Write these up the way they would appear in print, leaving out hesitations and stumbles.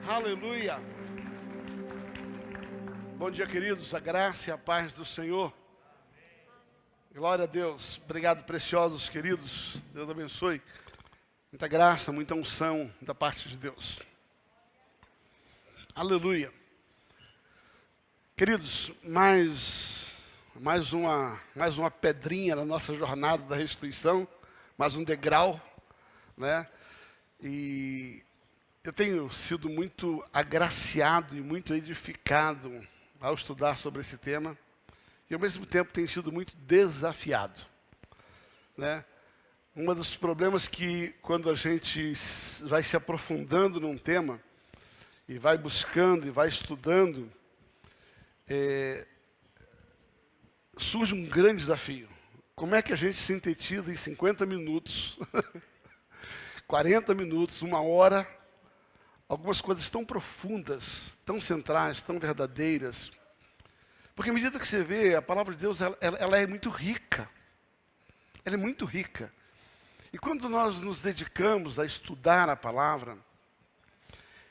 Aleluia. Bom dia, queridos. A graça e a paz do Senhor. Glória a Deus. Obrigado, preciosos queridos. Deus abençoe. Muita graça, muita unção da parte de Deus. Aleluia. Queridos, mais uma pedrinha na nossa jornada da restituição, mais um degrau, né? E eu tenho sido muito agraciado e muito edificado ao estudar sobre esse tema, e ao mesmo tempo tenho sido muito desafiado, né? Um dos problemas que quando a gente vai se aprofundando num tema, e vai buscando e vai estudando, surge um grande desafio. Como é que a gente sintetiza em 50 minutos, 40 minutos, 1 hora, algumas coisas tão profundas, tão centrais, tão verdadeiras? Porque à medida que você vê, a palavra de Deus, ela é muito rica. Ela é muito rica. E quando nós nos dedicamos a estudar a palavra,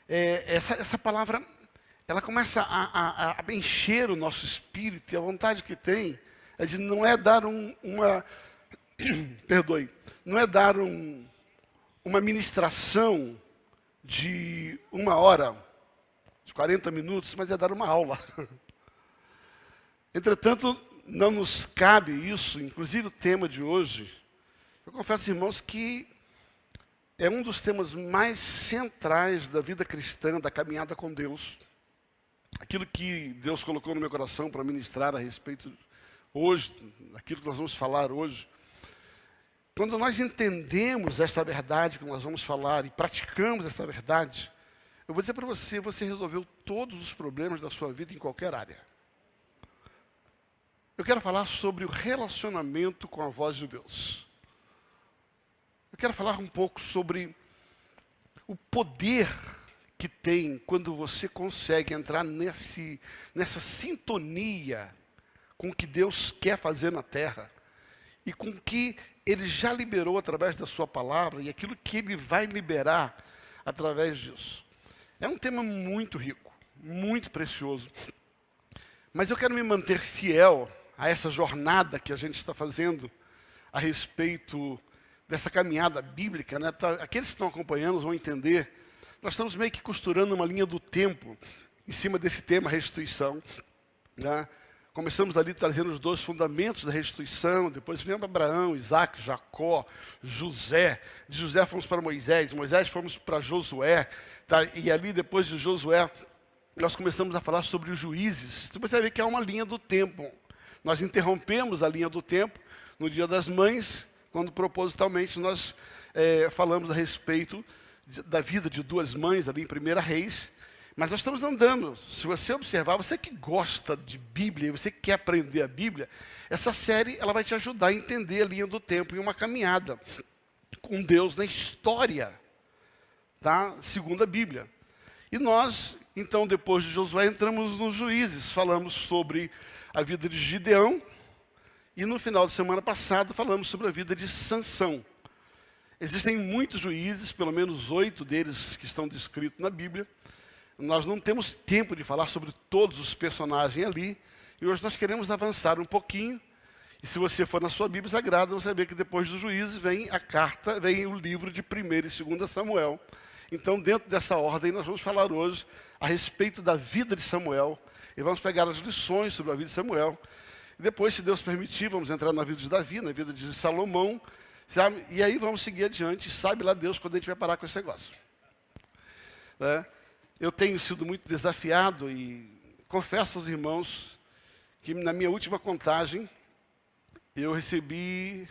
essa palavra, ela começa a encher o nosso espírito, e a vontade que tem é de não é dar não é dar uma ministração de 1 hora, de 40 minutos, mas é dar uma aula. Entretanto, não nos cabe isso, inclusive o tema de hoje, eu confesso, irmãos, que é um dos temas mais centrais da vida cristã, da caminhada com Deus. Aquilo que Deus colocou no meu coração para ministrar a respeito hoje, daquilo que nós vamos falar hoje. Quando nós entendemos esta verdade que nós vamos falar e praticamos esta verdade, eu vou dizer para você, você resolveu todos os problemas da sua vida em qualquer área. Eu quero falar sobre o relacionamento com a voz de Deus. Eu quero falar um pouco sobre o poder que tem quando você consegue entrar nessa sintonia com o que Deus quer fazer na terra e com o que Ele já liberou através da sua palavra e aquilo que Ele vai liberar através disso. É um tema muito rico, muito precioso. Mas eu quero me manter fiel a essa jornada que a gente está fazendo a respeito dessa caminhada bíblica, né? Aqueles que estão acompanhando vão entender. Nós estamos meio que costurando uma linha do tempo em cima desse tema, restituição, né? Começamos ali trazendo os 2 fundamentos da restituição, depois viemos Abraão, Isaac, Jacó, José. De José fomos para Moisés, Moisés fomos para Josué, tá? E ali depois de Josué, nós começamos a falar sobre os juízes. Então você vai ver que há uma linha do tempo. Nós interrompemos a linha do tempo no Dia das Mães, quando propositalmente nós falamos a respeito da vida de 2 mães ali em 1 Reis. Mas nós estamos andando. Se você observar, você que gosta de Bíblia, você que quer aprender a Bíblia, essa série ela vai te ajudar a entender a linha do tempo em uma caminhada com Deus na história, tá? Segundo a Bíblia. E nós, então, depois de Josué, entramos nos Juízes. Falamos sobre a vida de Gideão. E no final de semana passada, falamos sobre a vida de Sansão. Existem muitos juízes, pelo menos 8 deles que estão descritos na Bíblia. Nós não temos tempo de falar sobre todos os personagens ali. E hoje nós queremos avançar um pouquinho. E se você for na sua Bíblia Sagrada, você vai ver que depois dos juízes vem vem o livro de 1º e 2º Samuel. Então, dentro dessa ordem, nós vamos falar hoje a respeito da vida de Samuel. E vamos pegar as lições sobre a vida de Samuel. E depois, se Deus permitir, vamos entrar na vida de Davi, na vida de Salomão, sabe? E aí vamos seguir adiante, sabe lá Deus quando a gente vai parar com esse negócio, né? Eu tenho sido muito desafiado e confesso aos irmãos que na minha última contagem, eu recebi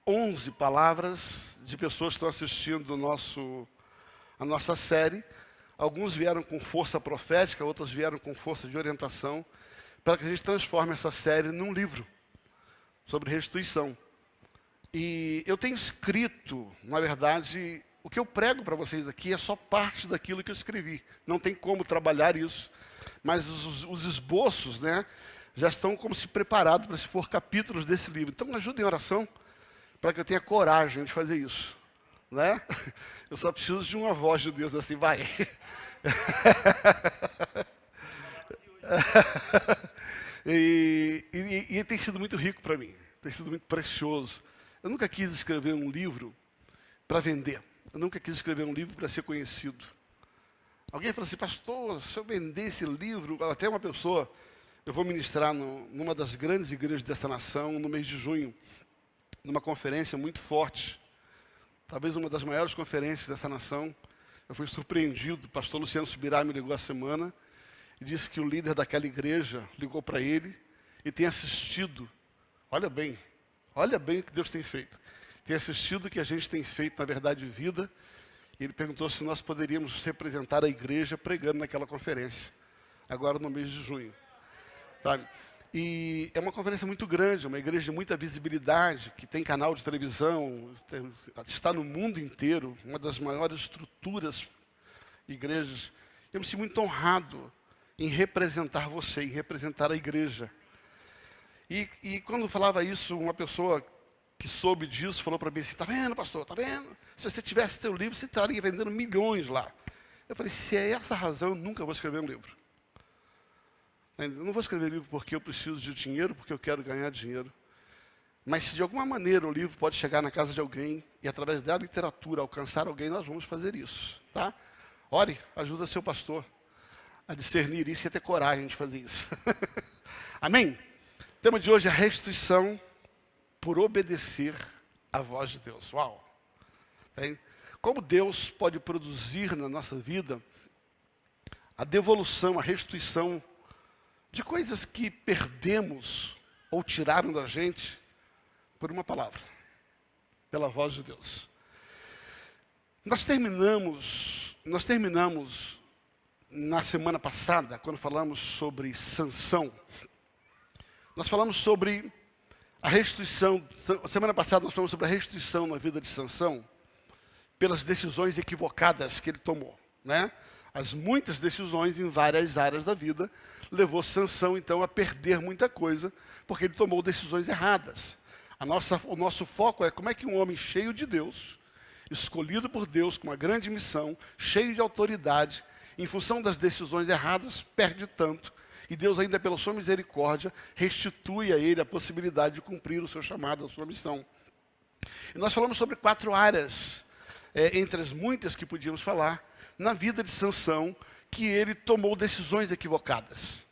11 palavras de pessoas que estão assistindo a nossa série. Alguns vieram com força profética, outros vieram com força de orientação, para que a gente transforme essa série num livro sobre restituição. E eu tenho escrito, na verdade, o que eu prego para vocês aqui é só parte daquilo que eu escrevi. Não tem como trabalhar isso, mas os esboços, né, já estão como se preparados para se for capítulos desse livro. Então me ajudem em oração, para que eu tenha coragem de fazer isso. né? Eu só preciso de uma voz de Deus assim, vai. E tem sido muito rico para mim, tem sido muito precioso. Eu nunca quis escrever um livro para vender. Eu nunca quis escrever um livro para ser conhecido. Alguém falou assim, pastor, se eu vender esse livro, até uma pessoa, eu vou ministrar numa das grandes igrejas dessa nação no mês de junho, numa conferência muito forte, talvez uma das maiores conferências dessa nação. Eu fui surpreendido, o pastor Luciano Subirá me ligou a semana e disse que o líder daquela igreja ligou para ele e tem assistido, olha bem o que Deus tem feito, tem assistido o que a gente tem feito na Verdade e Vida, e ele perguntou se nós poderíamos representar a igreja pregando naquela conferência, agora no mês de junho. Sabe? E é uma conferência muito grande, uma igreja de muita visibilidade, que tem canal de televisão, está no mundo inteiro, uma das maiores estruturas, igrejas. Eu me sinto muito honrado em representar você, em representar a igreja. E quando falava isso, uma pessoa que soube disso falou para mim assim, tá vendo, pastor, tá vendo? Se você tivesse teu livro, você estaria vendendo milhões lá. Eu falei, se é essa a razão, eu nunca vou escrever um livro. Eu não vou escrever livro porque eu preciso de dinheiro, porque eu quero ganhar dinheiro. Mas se de alguma maneira o livro pode chegar na casa de alguém e através da literatura alcançar alguém, nós vamos fazer isso, tá? Ore, ajuda seu pastor a discernir isso e a ter coragem de fazer isso. Amém? O tema de hoje é restituição por obedecer à voz de Deus. Uau! Tem? Como Deus pode produzir na nossa vida a devolução, a restituição de coisas que perdemos ou tiraram da gente por uma palavra, pela voz de Deus. Nós terminamos na semana passada, quando falamos sobre Sansão, nós falamos sobre a restituição, semana passada nós falamos sobre a restituição na vida de Sansão, pelas decisões equivocadas que ele tomou, né? As muitas decisões em várias áreas da vida levou Sansão, então, a perder muita coisa, porque ele tomou decisões erradas. O nosso foco é como é que um homem cheio de Deus, escolhido por Deus, com uma grande missão, cheio de autoridade, em função das decisões erradas, perde tanto, e Deus ainda, pela sua misericórdia, restitui a ele a possibilidade de cumprir o seu chamado, a sua missão. E nós falamos sobre 4 áreas, entre as muitas que podíamos falar, na vida de Sansão, que ele tomou decisões equivocadas.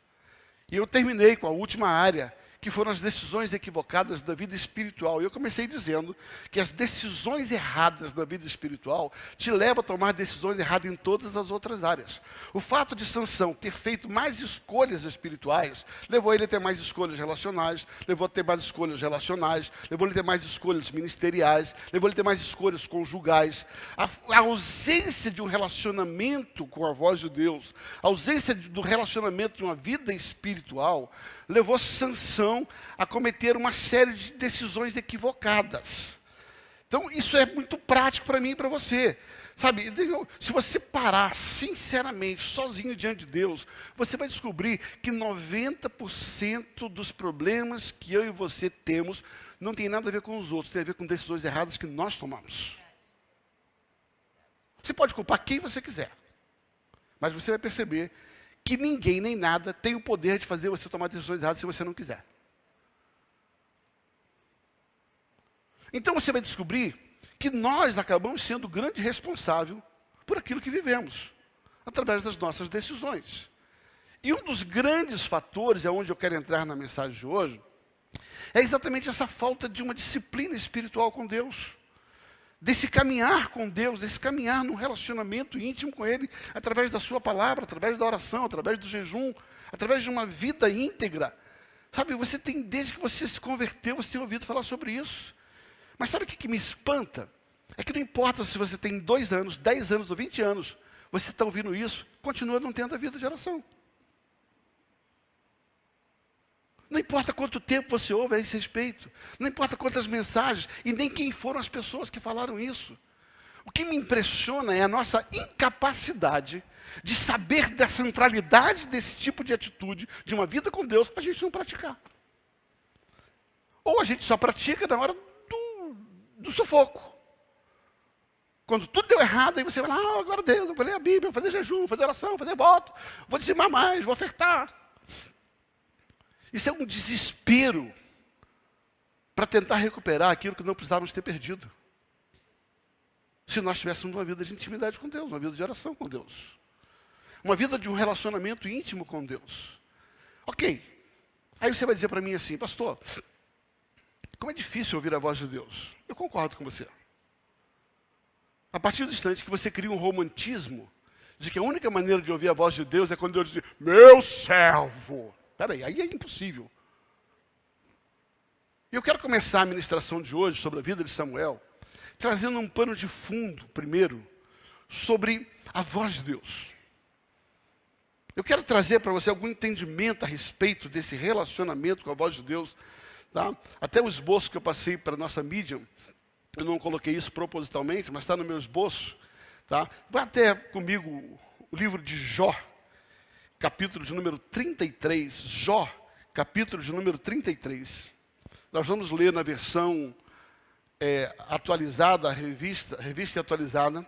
E eu terminei com a última área, que foram as decisões equivocadas da vida espiritual. E eu comecei dizendo que as decisões erradas da vida espiritual te levam a tomar decisões erradas em todas as outras áreas. O fato de Sansão ter feito mais escolhas espirituais, levou ele a ter mais escolhas relacionais, levou a ter mais escolhas relacionais, levou ele a ter mais escolhas ministeriais, levou ele a ter mais escolhas conjugais. A ausência de um relacionamento com a voz de Deus, a ausência do relacionamento de uma vida espiritual, levou Sansão a cometer uma série de decisões equivocadas. Então, isso é muito prático para mim e para você. Sabe, se você parar sinceramente, sozinho diante de Deus, você vai descobrir que 90% dos problemas que eu e você temos não tem nada a ver com os outros, tem a ver com decisões erradas que nós tomamos. Você pode culpar quem você quiser, mas você vai perceber que ninguém nem nada tem o poder de fazer você tomar decisões erradas se você não quiser. Então você vai descobrir que nós acabamos sendo o grande responsável por aquilo que vivemos, através das nossas decisões. E um dos grandes fatores, é onde eu quero entrar na mensagem de hoje, é exatamente essa falta de uma disciplina espiritual com Deus. Desse caminhar com Deus, desse caminhar num relacionamento íntimo com Ele, através da sua palavra, através da oração, através do jejum, através de uma vida íntegra. Sabe, você tem, desde que você se converteu, você tem ouvido falar sobre isso. Mas sabe o que me espanta? É que não importa se você tem 2 anos, 10 anos ou 20 anos, você está ouvindo isso, continua não tendo a vida de oração. Não importa quanto tempo você ouve a esse respeito, não importa quantas mensagens, e nem quem foram as pessoas que falaram isso. O que me impressiona é a nossa incapacidade de saber da centralidade desse tipo de atitude, de uma vida com Deus, a gente não praticar. Ou a gente só pratica na hora do sufoco. Quando tudo deu errado, aí você vai lá, agora Deus, eu vou ler a Bíblia, vou fazer jejum, vou fazer oração, vou fazer voto, vou dizimar mais, vou ofertar. Isso é um desespero para tentar recuperar aquilo que não precisávamos ter perdido. Se nós tivéssemos uma vida de intimidade com Deus, uma vida de oração com Deus. Uma vida de um relacionamento íntimo com Deus. Ok. Aí você vai dizer para mim assim, pastor, como é difícil ouvir a voz de Deus. Eu concordo com você. A partir do instante que você cria um romantismo de que a única maneira de ouvir a voz de Deus é quando Deus diz, meu servo. Peraí, aí é impossível. E eu quero começar a ministração de hoje sobre a vida de Samuel, trazendo um pano de fundo, primeiro, sobre a voz de Deus. Eu quero trazer para você algum entendimento a respeito desse relacionamento com a voz de Deus. Tá? Até o esboço que eu passei para a nossa mídia, eu não coloquei isso propositalmente, mas está no meu esboço. Tá? Vai até comigo o livro de Jó, capítulo de número 33. Jó, capítulo de número 33. Nós vamos ler na versão atualizada, revista e atualizada,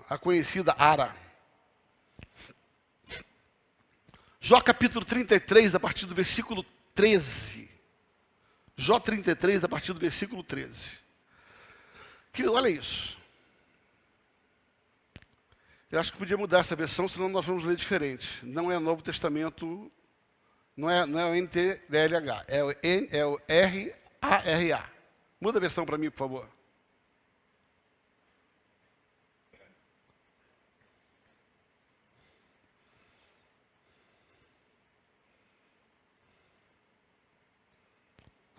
a conhecida ARA. Jó capítulo 33, a partir do versículo 13. Jó 33, a partir do versículo 13. Querido, olha isso. Eu acho que podia mudar essa versão, senão nós vamos ler diferente. Não é Novo Testamento, não é o NTLH, é o RARA. Muda a versão para mim, por favor.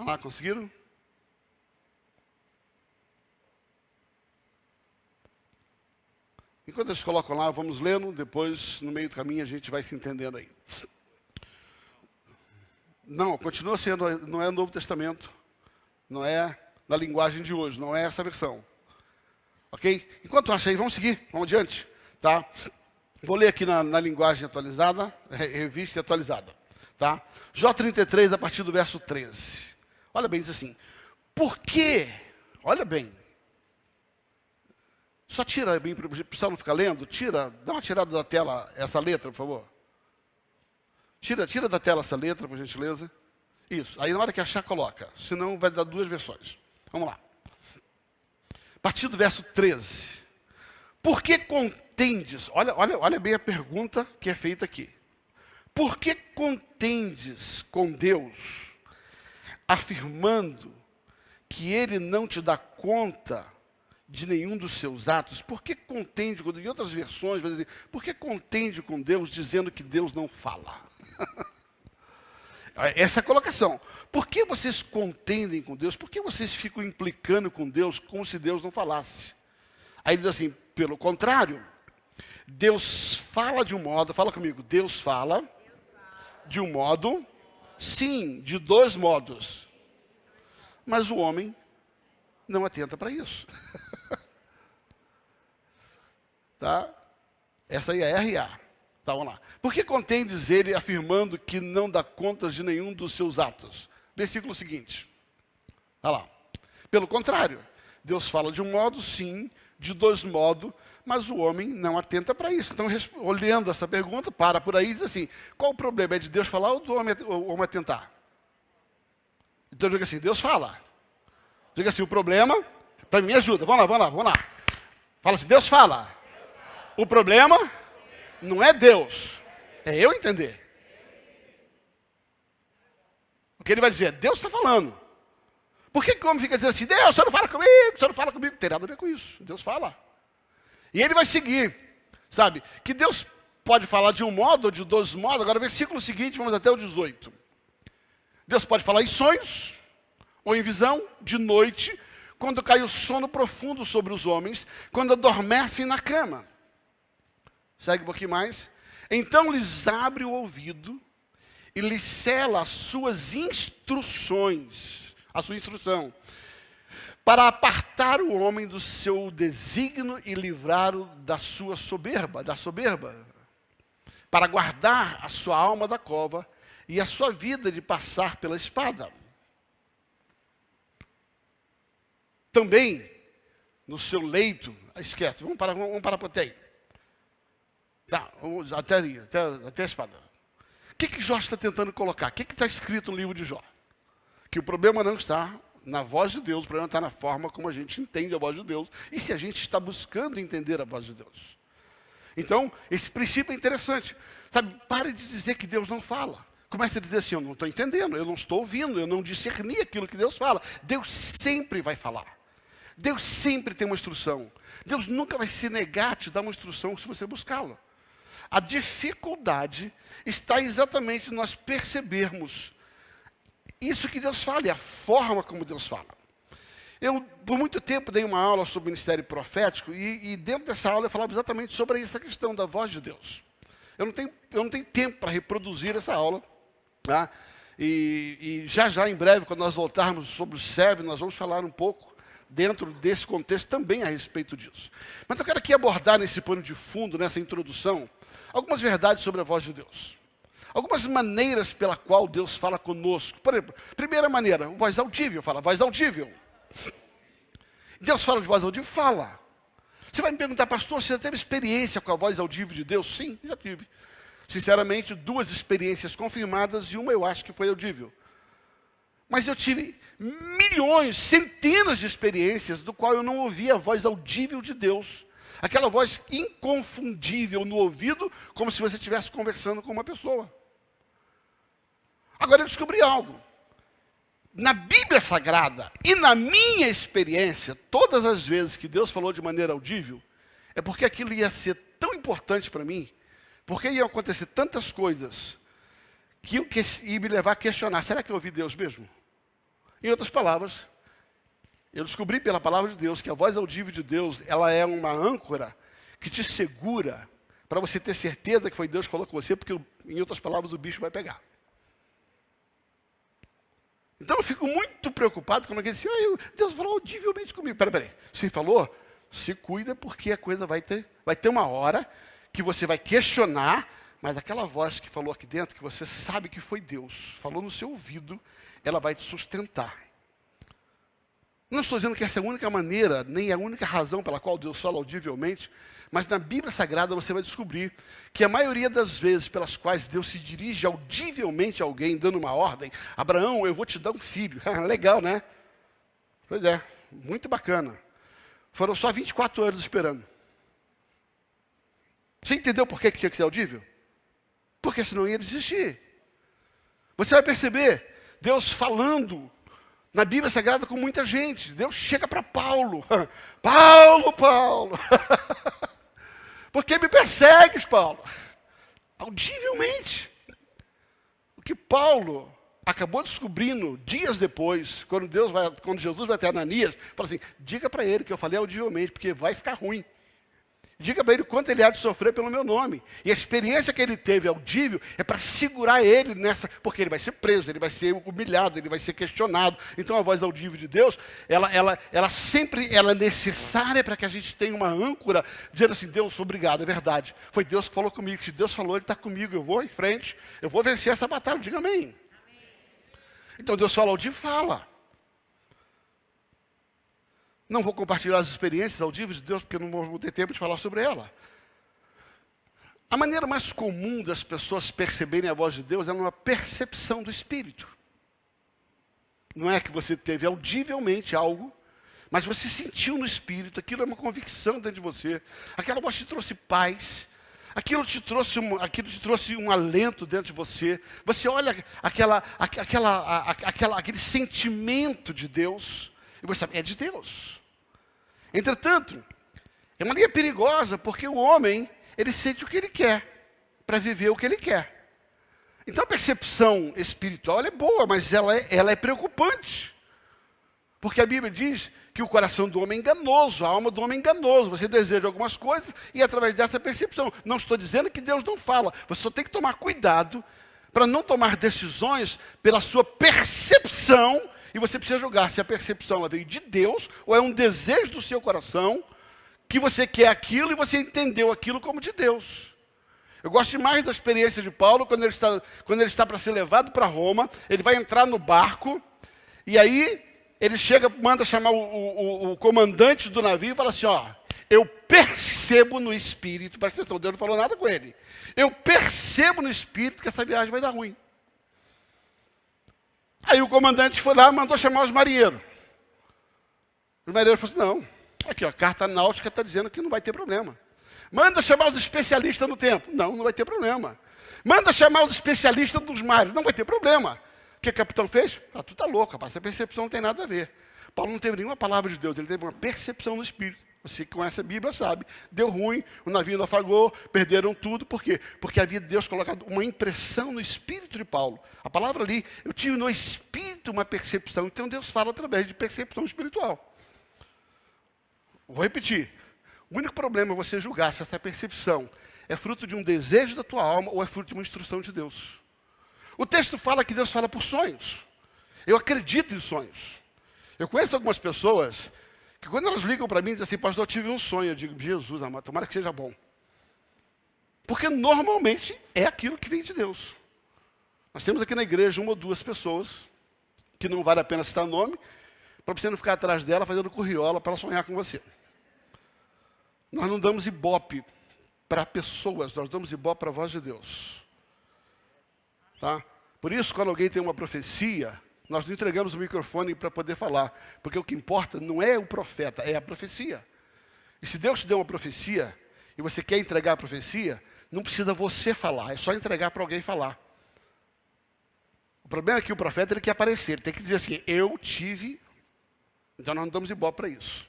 Ah, conseguiram? Enquanto eles colocam lá, vamos lendo, depois, no meio do caminho, a gente vai se entendendo aí. Não, continua sendo, não é o Novo Testamento, não é na linguagem de hoje, não é essa versão. Ok? Enquanto acha aí, vamos seguir, vamos adiante. Tá? Vou ler aqui na linguagem atualizada, revista e atualizada. Tá? Jó 33, a partir do verso 13. Olha bem, diz assim, por quê? Olha bem. Só tira bem, para o pessoal não ficar lendo, dá uma tirada da tela essa letra, por favor. Tira da tela essa letra, por gentileza. Isso, aí na hora que achar, coloca. Senão vai dar duas versões. Vamos lá. A partir do verso 13. Por que contendes? Olha bem a pergunta que é feita aqui. Por que contendes com Deus, afirmando que Ele não te dá conta de nenhum dos seus atos? Por que contende, em outras versões, vai dizer, por que contende com Deus dizendo que Deus não fala? Essa é a colocação. Por que vocês contendem com Deus? Por que vocês ficam implicando com Deus como se Deus não falasse? Aí ele diz assim, pelo contrário, Deus fala de um modo, fala comigo, Deus fala de um modo, sim, de dois modos. Mas o homem não atenta para isso. Tá? Essa aí é RA. Tá, vamos lá. Por que contendes ele afirmando que não dá contas de nenhum dos seus atos? Versículo seguinte. Olha lá. Pelo contrário, Deus fala de um modo, sim, de dois modos, mas o homem não atenta para isso. Então, olhando essa pergunta, para por aí e diz assim, qual o problema? É de Deus falar ou do homem atentar? Então, diga assim, Deus fala. Diga assim, o problema, para mim, me ajuda. Vamos lá. Fala assim, Deus fala. O problema não é Deus, é eu entender. O que ele vai dizer? Deus está falando. Por que o homem fica dizendo assim, Deus, você não fala comigo, você não fala comigo? Não tem nada a ver com isso, Deus fala. E ele vai seguir, sabe? Que Deus pode falar de um modo ou de dois modos. Agora, versículo seguinte, vamos até o 18. Deus pode falar em sonhos, ou em visão, de noite, quando cai o sono profundo sobre os homens, quando adormecem na cama. Segue um pouquinho mais. Então lhes abre o ouvido e lhes sela as suas instruções, a sua instrução, para apartar o homem do seu desígnio e livrá-lo da sua soberba, para guardar a sua alma da cova e a sua vida de passar pela espada. também no seu leito, esquece, vamos parar até aí. Tá, até a espada. O que Jó está tentando colocar? O que está escrito no livro de Jó? Que o problema não está na voz de Deus, o problema está na forma como a gente entende a voz de Deus e se a gente está buscando entender a voz de Deus. Então, esse princípio é interessante. Sabe, pare de dizer que Deus não fala. Comece a dizer assim, eu não estou entendendo, eu não estou ouvindo, eu não discerni aquilo que Deus fala. Deus sempre vai falar. Deus sempre tem uma instrução. Deus nunca vai se negar a te dar uma instrução se você buscá-lo. A dificuldade está exatamente em nós percebermos isso que Deus fala e a forma como Deus fala. Eu, por muito tempo, dei uma aula sobre o ministério profético e dentro dessa aula eu falava exatamente sobre essa questão da voz de Deus. Eu não tenho tempo para reproduzir essa aula, tá? E já em breve, quando nós voltarmos sobre o servo, nós vamos falar um pouco dentro desse contexto também a respeito disso. Mas eu quero aqui abordar nesse pano de fundo, nessa introdução, algumas verdades sobre a voz de Deus. Algumas maneiras pela qual Deus fala conosco. Por exemplo, primeira maneira, voz audível, fala voz audível. Deus fala de voz audível? Fala. Você vai me perguntar, pastor, você já teve experiência com a voz audível de Deus? Sim, já tive. Sinceramente, 2 experiências confirmadas e uma eu acho que foi audível. Mas eu tive milhões, centenas de experiências do qual eu não ouvia a voz audível de Deus. Aquela voz inconfundível no ouvido, como se você estivesse conversando com uma pessoa. Agora eu descobri algo. Na Bíblia Sagrada e na minha experiência, todas as vezes que Deus falou de maneira audível, é porque aquilo ia ser tão importante para mim, porque iam acontecer tantas coisas, que ia me levar a questionar, será que eu ouvi Deus mesmo? Em outras palavras, eu descobri pela palavra de Deus que a voz audível de Deus, ela é uma âncora que te segura para você ter certeza que foi Deus que falou com você, porque, em outras palavras, o bicho vai pegar. Então eu fico muito preocupado quando alguém diz assim, Deus falou audivelmente comigo. Peraí, você falou? Se cuida porque a coisa vai ter uma hora que você vai questionar, mas aquela voz que falou aqui dentro, que você sabe que foi Deus, falou no seu ouvido, ela vai te sustentar. Não estou dizendo que essa é a única maneira, nem a única razão pela qual Deus fala audivelmente, mas na Bíblia Sagrada você vai descobrir que a maioria das vezes pelas quais Deus se dirige audivelmente a alguém, dando uma ordem, Abraão, eu vou te dar um filho. Legal, né? Pois é, muito bacana. Foram só 24 anos esperando. Você entendeu por que tinha que ser audível? Porque senão ia desistir. Você vai perceber Deus falando na Bíblia Sagrada com muita gente. Deus chega para Paulo. Paulo. Por que me persegues, Paulo? Audivelmente. O que Paulo acabou descobrindo dias depois, quando Jesus vai até Ananias, fala assim, diga para ele que eu falei audivelmente, porque vai ficar ruim. Diga para ele quanto ele há de sofrer pelo meu nome. E a experiência que ele teve audível é para segurar ele nessa, porque ele vai ser preso, ele vai ser humilhado, ele vai ser questionado. Então a voz audível de Deus, ela sempre é necessária para que a gente tenha uma âncora, dizendo assim, Deus, obrigado, é verdade. Foi Deus que falou comigo, se Deus falou, Ele está comigo, eu vou em frente, eu vou vencer essa batalha, diga amém. Então Deus fala audível, fala. Não vou compartilhar as experiências audíveis de Deus, porque não vou ter tempo de falar sobre ela. A maneira mais comum das pessoas perceberem a voz de Deus é uma percepção do Espírito. Não é que você teve audivelmente algo, mas você sentiu no Espírito, aquilo é uma convicção dentro de você. Aquela voz te trouxe paz, aquilo te trouxe um alento dentro de você. Você olha aquele sentimento de Deus, e você sabe, é de Deus. Entretanto, é uma linha perigosa, porque o homem, ele sente o que ele quer, para viver o que ele quer. Então a percepção espiritual ela é boa, mas ela é preocupante. Porque a Bíblia diz que o coração do homem é enganoso, a alma do homem é enganoso. Você deseja algumas coisas e através dessa percepção. Não estou dizendo que Deus não fala, você só tem que tomar cuidado para não tomar decisões pela sua percepção. E você precisa julgar se a percepção ela veio de Deus ou é um desejo do seu coração que você quer aquilo e você entendeu aquilo como de Deus. Eu gosto demais da experiência de Paulo quando ele está para ser levado para Roma. Ele vai entrar no barco e aí ele chega, manda chamar o comandante do navio e fala assim, ó, eu percebo no espírito, presta atenção, Deus não falou nada com ele. Eu percebo no espírito que essa viagem vai dar ruim. Aí o comandante foi lá e mandou chamar os marinheiros. Os marinheiros falaram assim, não, aqui ó, a carta náutica está dizendo que não vai ter problema. Manda chamar os especialistas no tempo. Não, não vai ter problema. Manda chamar os especialistas dos mares. Não vai ter problema. O que o capitão fez? Ah, tu tá louco, rapaz, essa percepção não tem nada a ver. Paulo não teve nenhuma palavra de Deus, ele teve uma percepção no espírito. Você que conhece a Bíblia sabe, deu ruim, o navio naufragou, perderam tudo. Por quê? Porque havia Deus colocado uma impressão no espírito de Paulo. A palavra ali, eu tive no espírito uma percepção. Então Deus fala através de percepção espiritual. Vou repetir. O único problema é você julgar se essa percepção é fruto de um desejo da tua alma ou é fruto de uma instrução de Deus. O texto fala que Deus fala por sonhos. Eu acredito em sonhos. Eu conheço algumas pessoas que quando elas ligam para mim dizem assim, pastor, eu tive um sonho. Eu digo, Jesus, amado, tomara que seja bom. Porque normalmente é aquilo que vem de Deus. Nós temos aqui na igreja uma ou duas pessoas, que não vale a pena citar o nome, para você não ficar atrás dela fazendo curriola para ela sonhar com você. Nós não damos ibope para pessoas, nós damos ibope para a voz de Deus. Tá? Por isso, quando alguém tem uma profecia, nós não entregamos o microfone para poder falar, porque o que importa não é o profeta, é a profecia. E se Deus te deu uma profecia, e você quer entregar a profecia, não precisa você falar, é só entregar para alguém falar. O problema é que o profeta ele quer aparecer, ele tem que dizer assim, eu tive, então nós não damos ibope para isso.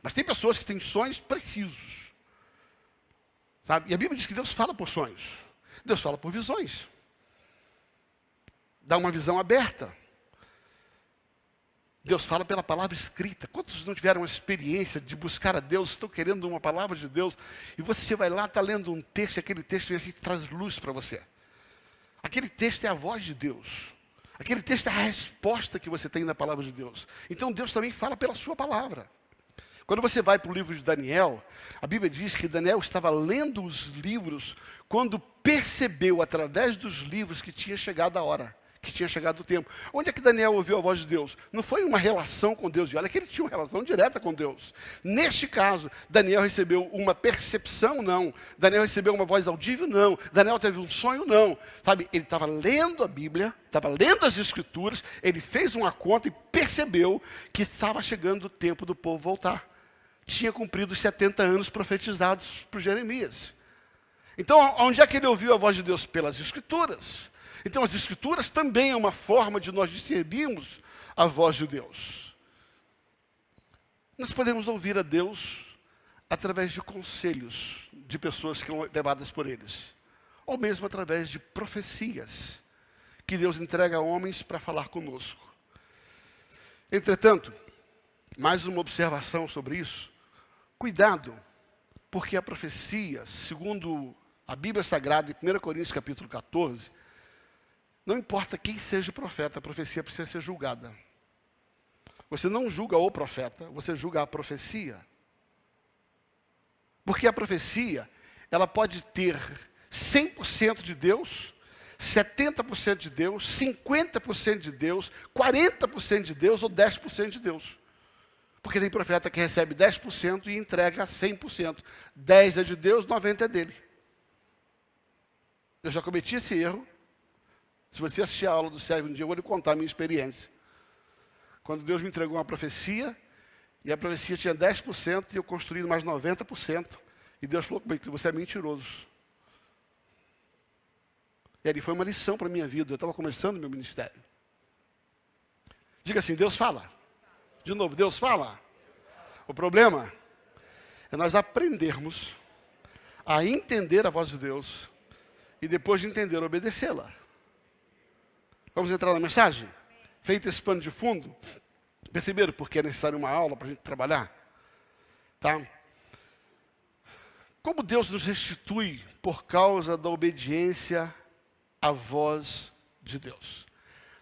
Mas tem pessoas que têm sonhos precisos. Sabe? E a Bíblia diz que Deus fala por sonhos. Deus fala por visões. Dá uma visão aberta. Deus fala pela palavra escrita. Quantos não tiveram a experiência de buscar a Deus, estão querendo uma palavra de Deus, e você vai lá, está lendo um texto, e aquele texto assim, traz luz para você. Aquele texto é a voz de Deus. Aquele texto é a resposta que você tem na palavra de Deus. Então Deus também fala pela sua palavra. Quando você vai para o livro de Daniel, a Bíblia diz que Daniel estava lendo os livros quando percebeu, através dos livros, que tinha chegado a hora, que tinha chegado o tempo. Onde é que Daniel ouviu a voz de Deus? Não foi uma relação com Deus, e olha que ele tinha uma relação direta com Deus. Neste caso, Daniel recebeu uma percepção? Não. Daniel recebeu uma voz audível? Não. Daniel teve um sonho? Não. Sabe, ele estava lendo a Bíblia, estava lendo as Escrituras, ele fez uma conta e percebeu que estava chegando o tempo do povo voltar. Tinha cumprido os 70 anos profetizados por Jeremias. Então, onde é que ele ouviu a voz de Deus? Pelas Escrituras. Então, as Escrituras também é uma forma de nós discernirmos a voz de Deus. Nós podemos ouvir a Deus através de conselhos de pessoas que são levadas por eles. Ou mesmo através de profecias que Deus entrega a homens para falar conosco. Entretanto, mais uma observação sobre isso. Cuidado, porque a profecia, segundo a Bíblia Sagrada, em 1 Coríntios capítulo 14, não importa quem seja o profeta, a profecia precisa ser julgada. Você não julga o profeta, você julga a profecia. Porque a profecia, ela pode ter 100% de Deus, 70% de Deus, 50% de Deus, 40% de Deus ou 10% de Deus. Porque tem profeta que recebe 10% e entrega 100%. 10 é de Deus, 90 é dele. Eu já cometi esse erro. Se você assistir a aula do Sérgio um dia, eu vou lhe contar a minha experiência. Quando Deus me entregou uma profecia, e a profecia tinha 10%, e eu construí mais 90%. E Deus falou comigo que você é mentiroso. E ali foi uma lição para a minha vida. Eu estava começando o meu ministério. Diga assim, Deus fala. De novo, Deus fala. O problema é nós aprendermos a entender a voz de Deus e depois de entender, obedecê-la. Vamos entrar na mensagem? Feito esse pano de fundo, perceberam porque é necessário uma aula para a gente trabalhar? Tá? Como Deus nos restitui por causa da obediência à voz de Deus?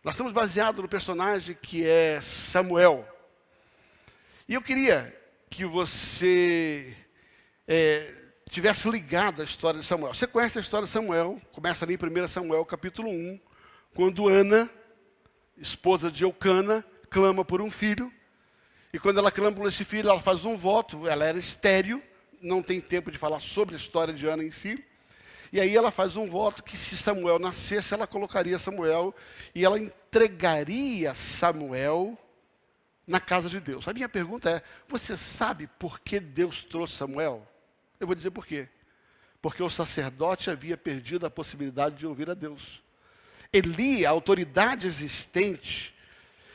Nós estamos baseados no personagem que é Samuel. E eu queria que você tivesse ligado à história de Samuel. Você conhece a história de Samuel, começa ali em 1 Samuel capítulo 1, quando Ana, esposa de Eucana, clama por um filho. E quando ela clama por esse filho, ela faz um voto. Ela era estéril, não tem tempo de falar sobre a história de Ana em si. E aí ela faz um voto que se Samuel nascesse, ela colocaria Samuel e ela entregaria Samuel na casa de Deus. A minha pergunta é, você sabe por que Deus trouxe Samuel? Eu vou dizer por quê. Porque o sacerdote havia perdido a possibilidade de ouvir a Deus. Eli, a autoridade existente,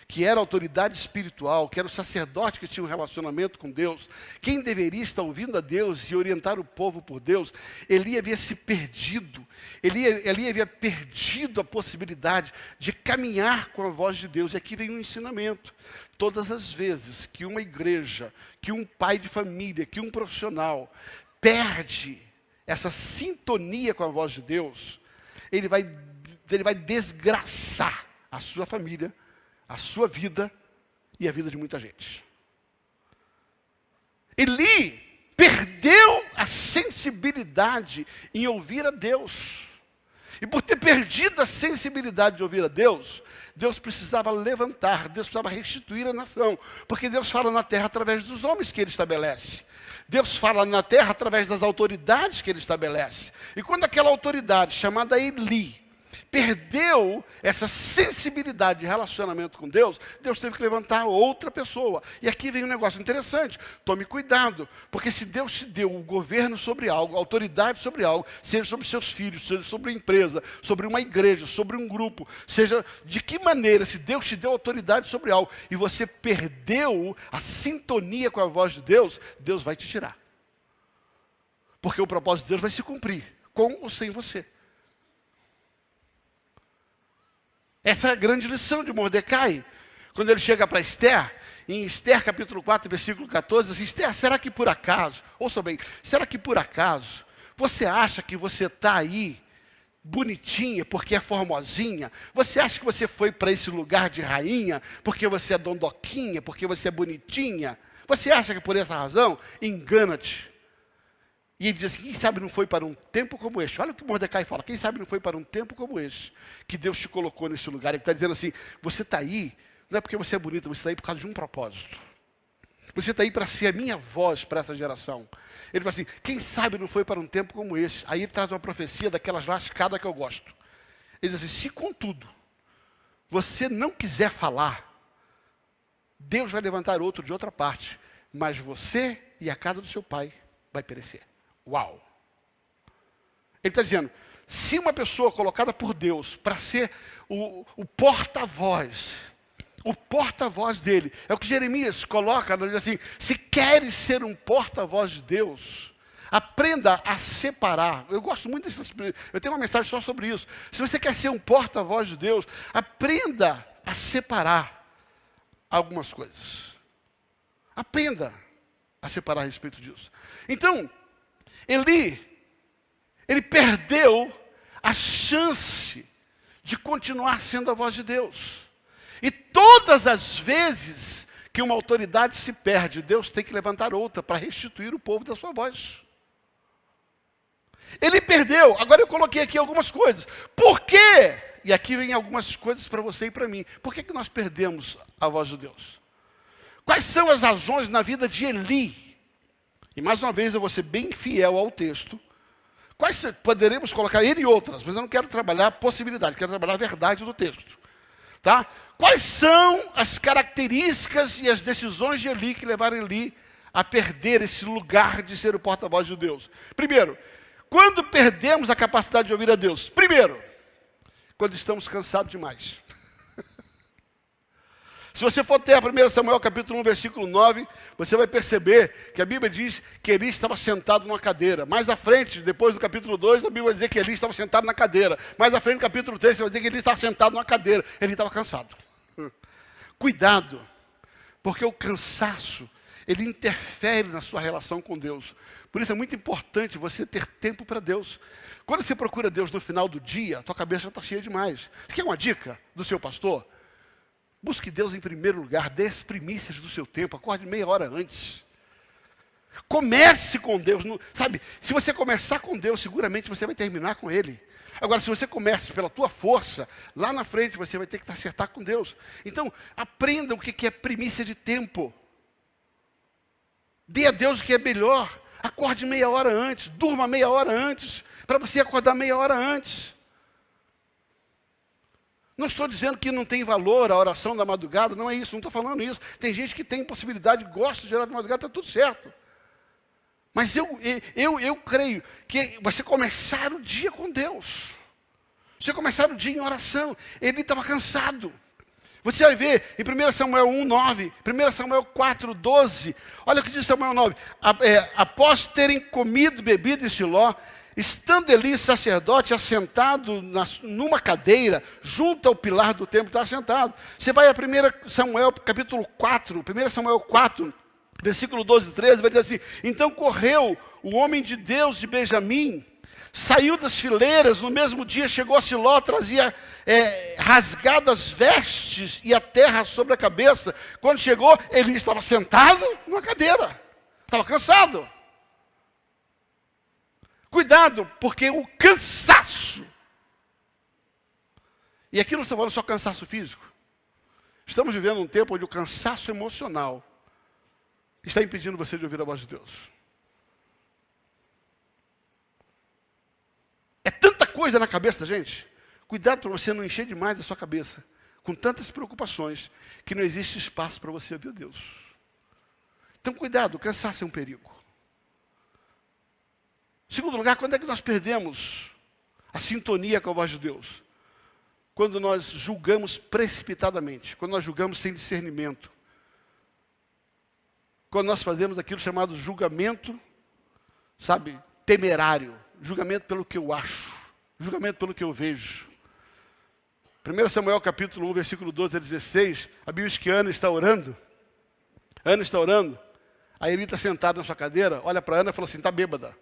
que era a autoridade espiritual, que era o sacerdote que tinha um relacionamento com Deus, quem deveria estar ouvindo a Deus e orientar o povo por Deus, Eli havia se perdido. Eli havia perdido a possibilidade de caminhar com a voz de Deus. E aqui vem um ensinamento. Todas as vezes que uma igreja, que um pai de família, que um profissional perde essa sintonia com a voz de Deus, ele vai desgraçar a sua família, a sua vida e a vida de muita gente. Eli perdeu a sensibilidade em ouvir a Deus. E por ter perdido a sensibilidade de ouvir a Deus, Deus precisava levantar, Deus precisava restituir a nação. Porque Deus fala na terra através dos homens que Ele estabelece. Deus fala na terra através das autoridades que Ele estabelece. E quando aquela autoridade, chamada Eli, perdeu essa sensibilidade de relacionamento com Deus, Deus teve que levantar outra pessoa. E aqui vem um negócio interessante. Tome cuidado, porque se Deus te deu o governo sobre algo, a autoridade sobre algo, seja sobre seus filhos, seja sobre uma empresa, sobre uma igreja, sobre um grupo, seja de que maneira, se Deus te deu autoridade sobre algo e você perdeu a sintonia com a voz de Deus, Deus vai te tirar. Porque o propósito de Deus vai se cumprir, com ou sem você. Essa é a grande lição de Mordecai. Quando ele chega para Esther, em Esther capítulo 4, versículo 14, diz assim, Esther, será que por acaso, ouça bem, será que por acaso, você acha que você está aí, bonitinha, porque é formosinha? Você acha que você foi para esse lugar de rainha, porque você é dondoquinha, porque você é bonitinha? Você acha que por essa razão? Engana-te. E ele diz assim, quem sabe não foi para um tempo como este? Olha o que Mordecai fala, quem sabe não foi para um tempo como este, que Deus te colocou nesse lugar. Ele está dizendo assim, você está aí, não é porque você é bonita, você está aí por causa de um propósito. Você está aí para ser a minha voz para essa geração. Ele fala assim, quem sabe não foi para um tempo como esse? Aí ele traz uma profecia daquelas lascadas que eu gosto. Ele diz assim, se contudo, você não quiser falar, Deus vai levantar outro de outra parte, mas você e a casa do seu pai vai perecer. Uau! Ele está dizendo, se uma pessoa colocada por Deus para ser o porta-voz dele, é o que Jeremias coloca, ele diz assim, se queres ser um porta-voz de Deus, aprenda a separar. Eu gosto muito dessas, eu tenho uma mensagem só sobre isso. Se você quer ser um porta-voz de Deus, aprenda a separar algumas coisas. Aprenda a separar a respeito disso. Então, ele perdeu a chance de continuar sendo a voz de Deus. E todas as vezes que uma autoridade se perde, Deus tem que levantar outra para restituir o povo da sua voz. Ele perdeu. Agora eu coloquei aqui algumas coisas. Por quê? E aqui vem algumas coisas para você e para mim. Por que nós perdemos a voz de Deus? Quais são as razões na vida de Eli? E mais uma vez eu vou ser bem fiel ao texto. Quais poderemos colocar ele e outras, mas eu não quero trabalhar a possibilidade, quero trabalhar a verdade do texto. Tá? Quais são as características e as decisões de Eli que levaram Eli a perder esse lugar de ser o porta-voz de Deus? Primeiro, quando perdemos a capacidade de ouvir a Deus? Primeiro, quando estamos cansados demais. Se você for até 1 Samuel capítulo 1, versículo 9, você vai perceber que a Bíblia diz que Eli estava sentado numa cadeira. Mais à frente, depois do capítulo 2, a Bíblia vai dizer que Eli estava sentado na cadeira. Mais à frente, no capítulo 3, vai dizer que Eli estava sentado numa cadeira. Ele estava cansado. Cuidado, porque o cansaço, ele interfere na sua relação com Deus. Por isso é muito importante você ter tempo para Deus. Quando você procura Deus no final do dia, a tua cabeça já está cheia demais. Você quer uma dica do seu pastor? Busque Deus em primeiro lugar, dê as primícias do seu tempo, acorde meia hora antes. Comece com Deus, sabe? Se você começar com Deus, seguramente você vai terminar com Ele. Agora, se você começa pela tua força, lá na frente você vai ter que acertar com Deus. Então, aprenda o que é primícia de tempo. Dê a Deus o que é melhor. Acorde meia hora antes, durma meia hora antes, para você acordar meia hora antes. Não estou dizendo que não tem valor a oração da madrugada, não é isso, não estou falando isso. Tem gente que tem possibilidade, gosta de orar de madrugada, está tudo certo. Mas eu creio que você começar o dia com Deus. Você começar o dia em oração. Ele estava cansado. Você vai ver em 1 Samuel 1:9, 1 Samuel 4:12. Olha o que diz Samuel 9. Após terem comido e bebido em Siló, estando Eli sacerdote assentado numa cadeira, junto ao pilar do templo, está assentado. Você vai a 1 Samuel capítulo 4, 1 Samuel 4, versículo 12 e 13, vai dizer assim: então correu o homem de Deus de Benjamim, saiu das fileiras, no mesmo dia chegou a Siló, trazia rasgadas vestes e a terra sobre a cabeça. Quando chegou, ele estava sentado numa cadeira, estava cansado. Cuidado, porque o cansaço, e aqui não estou falando só cansaço físico, estamos vivendo um tempo onde o cansaço emocional está impedindo você de ouvir a voz de Deus. É tanta coisa na cabeça da gente. Cuidado para você não encher demais a sua cabeça com tantas preocupações que não existe espaço para você ouvir Deus. Então cuidado, o cansaço é um perigo. Segundo lugar, quando é que nós perdemos a sintonia com a voz de Deus? Quando nós julgamos precipitadamente, quando nós julgamos sem discernimento. Quando nós fazemos aquilo chamado julgamento, sabe, temerário. Julgamento pelo que eu acho, julgamento pelo que eu vejo. 1 Samuel capítulo 1, versículo 12 a 16, a Bíblia diz que Ana está orando. Aí ele está sentado na sua cadeira, olha para Ana e fala assim, está bêbada.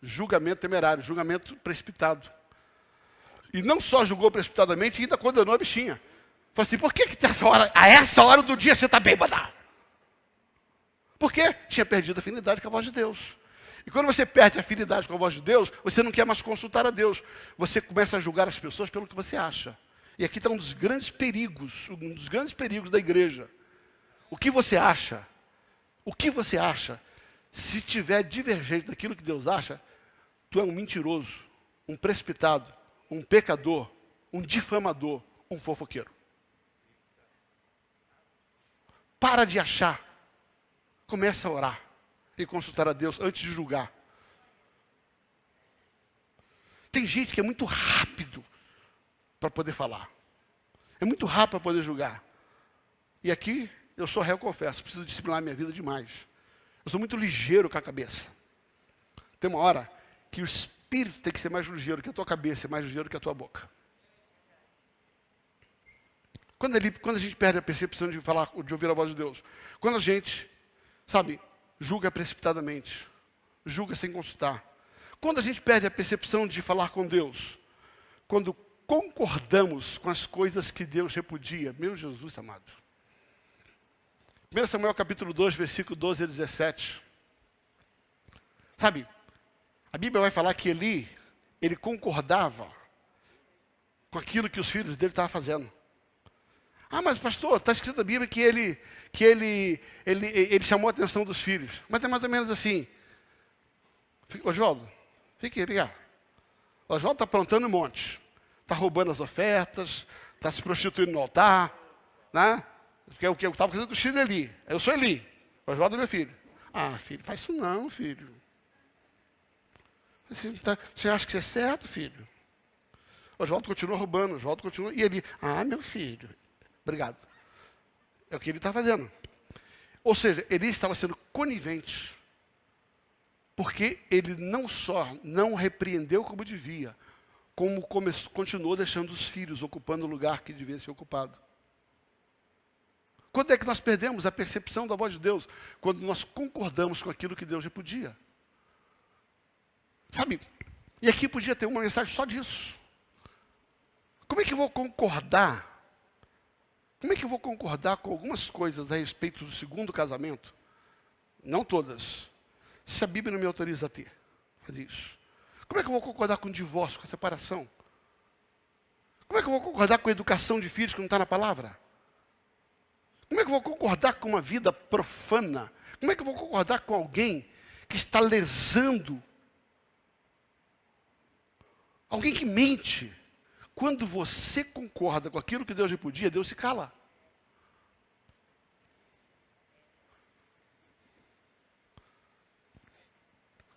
Julgamento temerário, julgamento precipitado. E não só julgou precipitadamente, ainda condenou a bichinha. Falou assim, por que a essa hora do dia você está bêbada? Por quê? Tinha perdido a afinidade com a voz de Deus. E quando você perde a afinidade com a voz de Deus, você não quer mais consultar a Deus. Você começa a julgar as pessoas pelo que você acha. E aqui está um dos grandes perigos da igreja. O que você acha? O que você acha? Se tiver divergente daquilo que Deus acha, tu é um mentiroso, um precipitado, um pecador, um difamador, um fofoqueiro. Para de achar. Começa a orar e consultar a Deus antes de julgar. Tem gente que é muito rápido para poder falar. É muito rápido para poder julgar. E aqui, eu sou réu, confesso, preciso disciplinar minha vida demais. Eu sou muito ligeiro com a cabeça. Tem uma hora que o espírito tem que ser mais ligeiro que a tua cabeça, mais ligeiro que a tua boca. Quando a gente perde a percepção de falar, de ouvir a voz de Deus, quando a gente, sabe, julga precipitadamente, julga sem consultar. Quando a gente perde a percepção de falar com Deus, quando concordamos com as coisas que Deus repudia, meu Jesus amado. 1 Samuel capítulo 2, versículo 12 a 17. Sabe, a Bíblia vai falar que ele concordava com aquilo que os filhos dele estavam fazendo. Ah, mas pastor, está escrito na Bíblia que ele chamou a atenção dos filhos. Mas é mais ou menos assim. Oswaldo, fica aí. Oswaldo está plantando um monte. Está roubando as ofertas, está se prostituindo no altar, né? Porque o que eu estava fazendo com o filho dele. Eu sou Eli, Oswaldo é meu filho. Ah, filho, faz isso não, filho. Você acha que isso é certo, filho? Oswaldo continua roubando, Oswaldo continua. E ele, meu filho, obrigado. É o que ele está fazendo. Ou seja, ele estava sendo conivente. Porque ele não só não repreendeu como devia, como continuou deixando os filhos ocupando o lugar que devia ser ocupado. Quando é que nós perdemos a percepção da voz de Deus? Quando nós concordamos com aquilo que Deus repudia. Sabe? E aqui podia ter uma mensagem só disso. Como é que eu vou concordar? Como é que eu vou concordar com algumas coisas a respeito do segundo casamento? Não todas. Se a Bíblia não me autoriza a fazer isso. Como é que eu vou concordar com o divórcio, com a separação? Como é que eu vou concordar com a educação de filhos que não está na palavra? Como é que eu vou concordar com uma vida profana? Como é que eu vou concordar com alguém que está lesando? Alguém que mente. Quando você concorda com aquilo que Deus repudia, Deus se cala.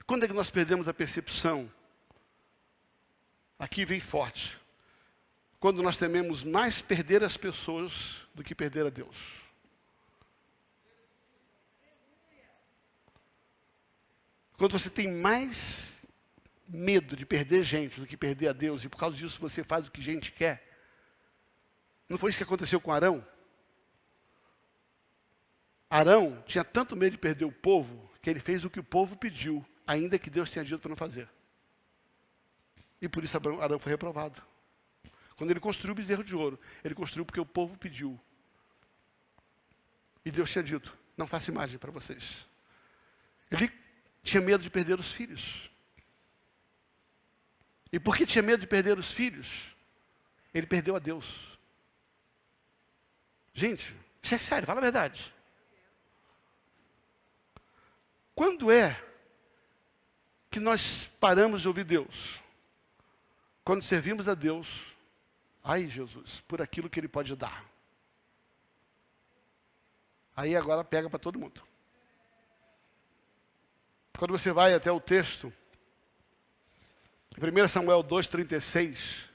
Quando é que nós perdemos a percepção? Aqui vem forte. Quando nós tememos mais perder as pessoas do que perder a Deus. Quando você tem mais medo de perder gente do que perder a Deus, e por causa disso você faz o que gente quer. Não foi isso que aconteceu com Arão? Arão tinha tanto medo de perder o povo, que ele fez o que o povo pediu, ainda que Deus tinha dito para não fazer. E por isso Arão foi reprovado. Quando ele construiu o bezerro de ouro, ele construiu porque o povo pediu. E Deus tinha dito, não faça imagem para vocês. Ele tinha medo de perder os filhos. E porque tinha medo de perder os filhos, ele perdeu a Deus. Gente, isso é sério, fala a verdade. Quando é que nós paramos de ouvir Deus? Quando servimos a Deus, ai Jesus, por aquilo que Ele pode dar. Aí agora pega para todo mundo. Quando você vai até o texto, 1 Samuel 2,36,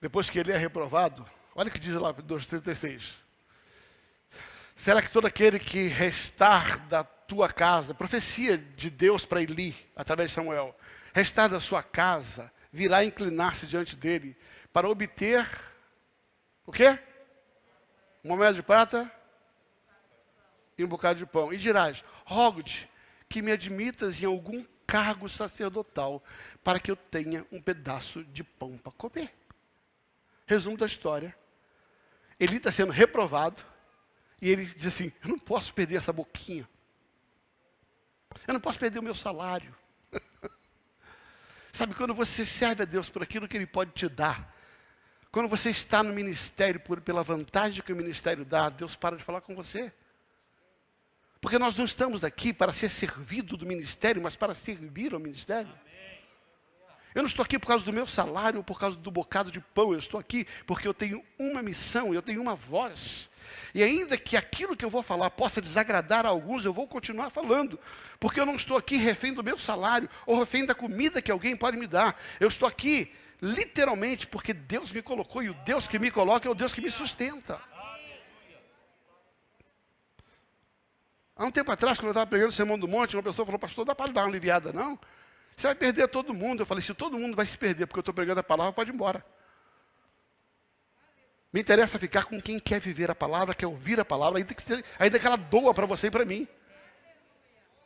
depois que ele é reprovado, olha o que diz lá, 2,36. Será que todo aquele que restar da tua casa, profecia de Deus para Eli, através de Samuel, restar da sua casa, virá inclinar-se diante dele, para obter, o quê? Uma moeda de prata e um bocado de pão. E dirás, rogo-te que me admitas em algum cargo sacerdotal, para que eu tenha um pedaço de pão para comer. Resumo da história. Ele está sendo reprovado, e ele diz assim, eu não posso perder essa boquinha. Eu não posso perder o meu salário. Sabe, quando você serve a Deus por aquilo que Ele pode te dar, quando você está no ministério pela vantagem que o ministério dá, Deus para de falar com você. Porque nós não estamos aqui para ser servido do ministério, mas para servir ao ministério. Eu não estou aqui por causa do meu salário ou por causa do bocado de pão. Eu estou aqui porque eu tenho uma missão, eu tenho uma voz. E ainda que aquilo que eu vou falar possa desagradar a alguns, eu vou continuar falando. Porque eu não estou aqui refém do meu salário ou refém da comida que alguém pode me dar. Eu estou aqui literalmente porque Deus me colocou, e o Deus que me coloca é o Deus que me sustenta. Há um tempo atrás, quando eu estava pregando o Sermão do Monte, uma pessoa falou, pastor, dá para dar uma aliviada, não? Você vai perder todo mundo. Eu falei, se todo mundo vai se perder porque eu estou pregando a palavra, pode ir embora. Me interessa ficar com quem quer viver a palavra, quer ouvir a palavra, ainda que ela doa para você e para mim.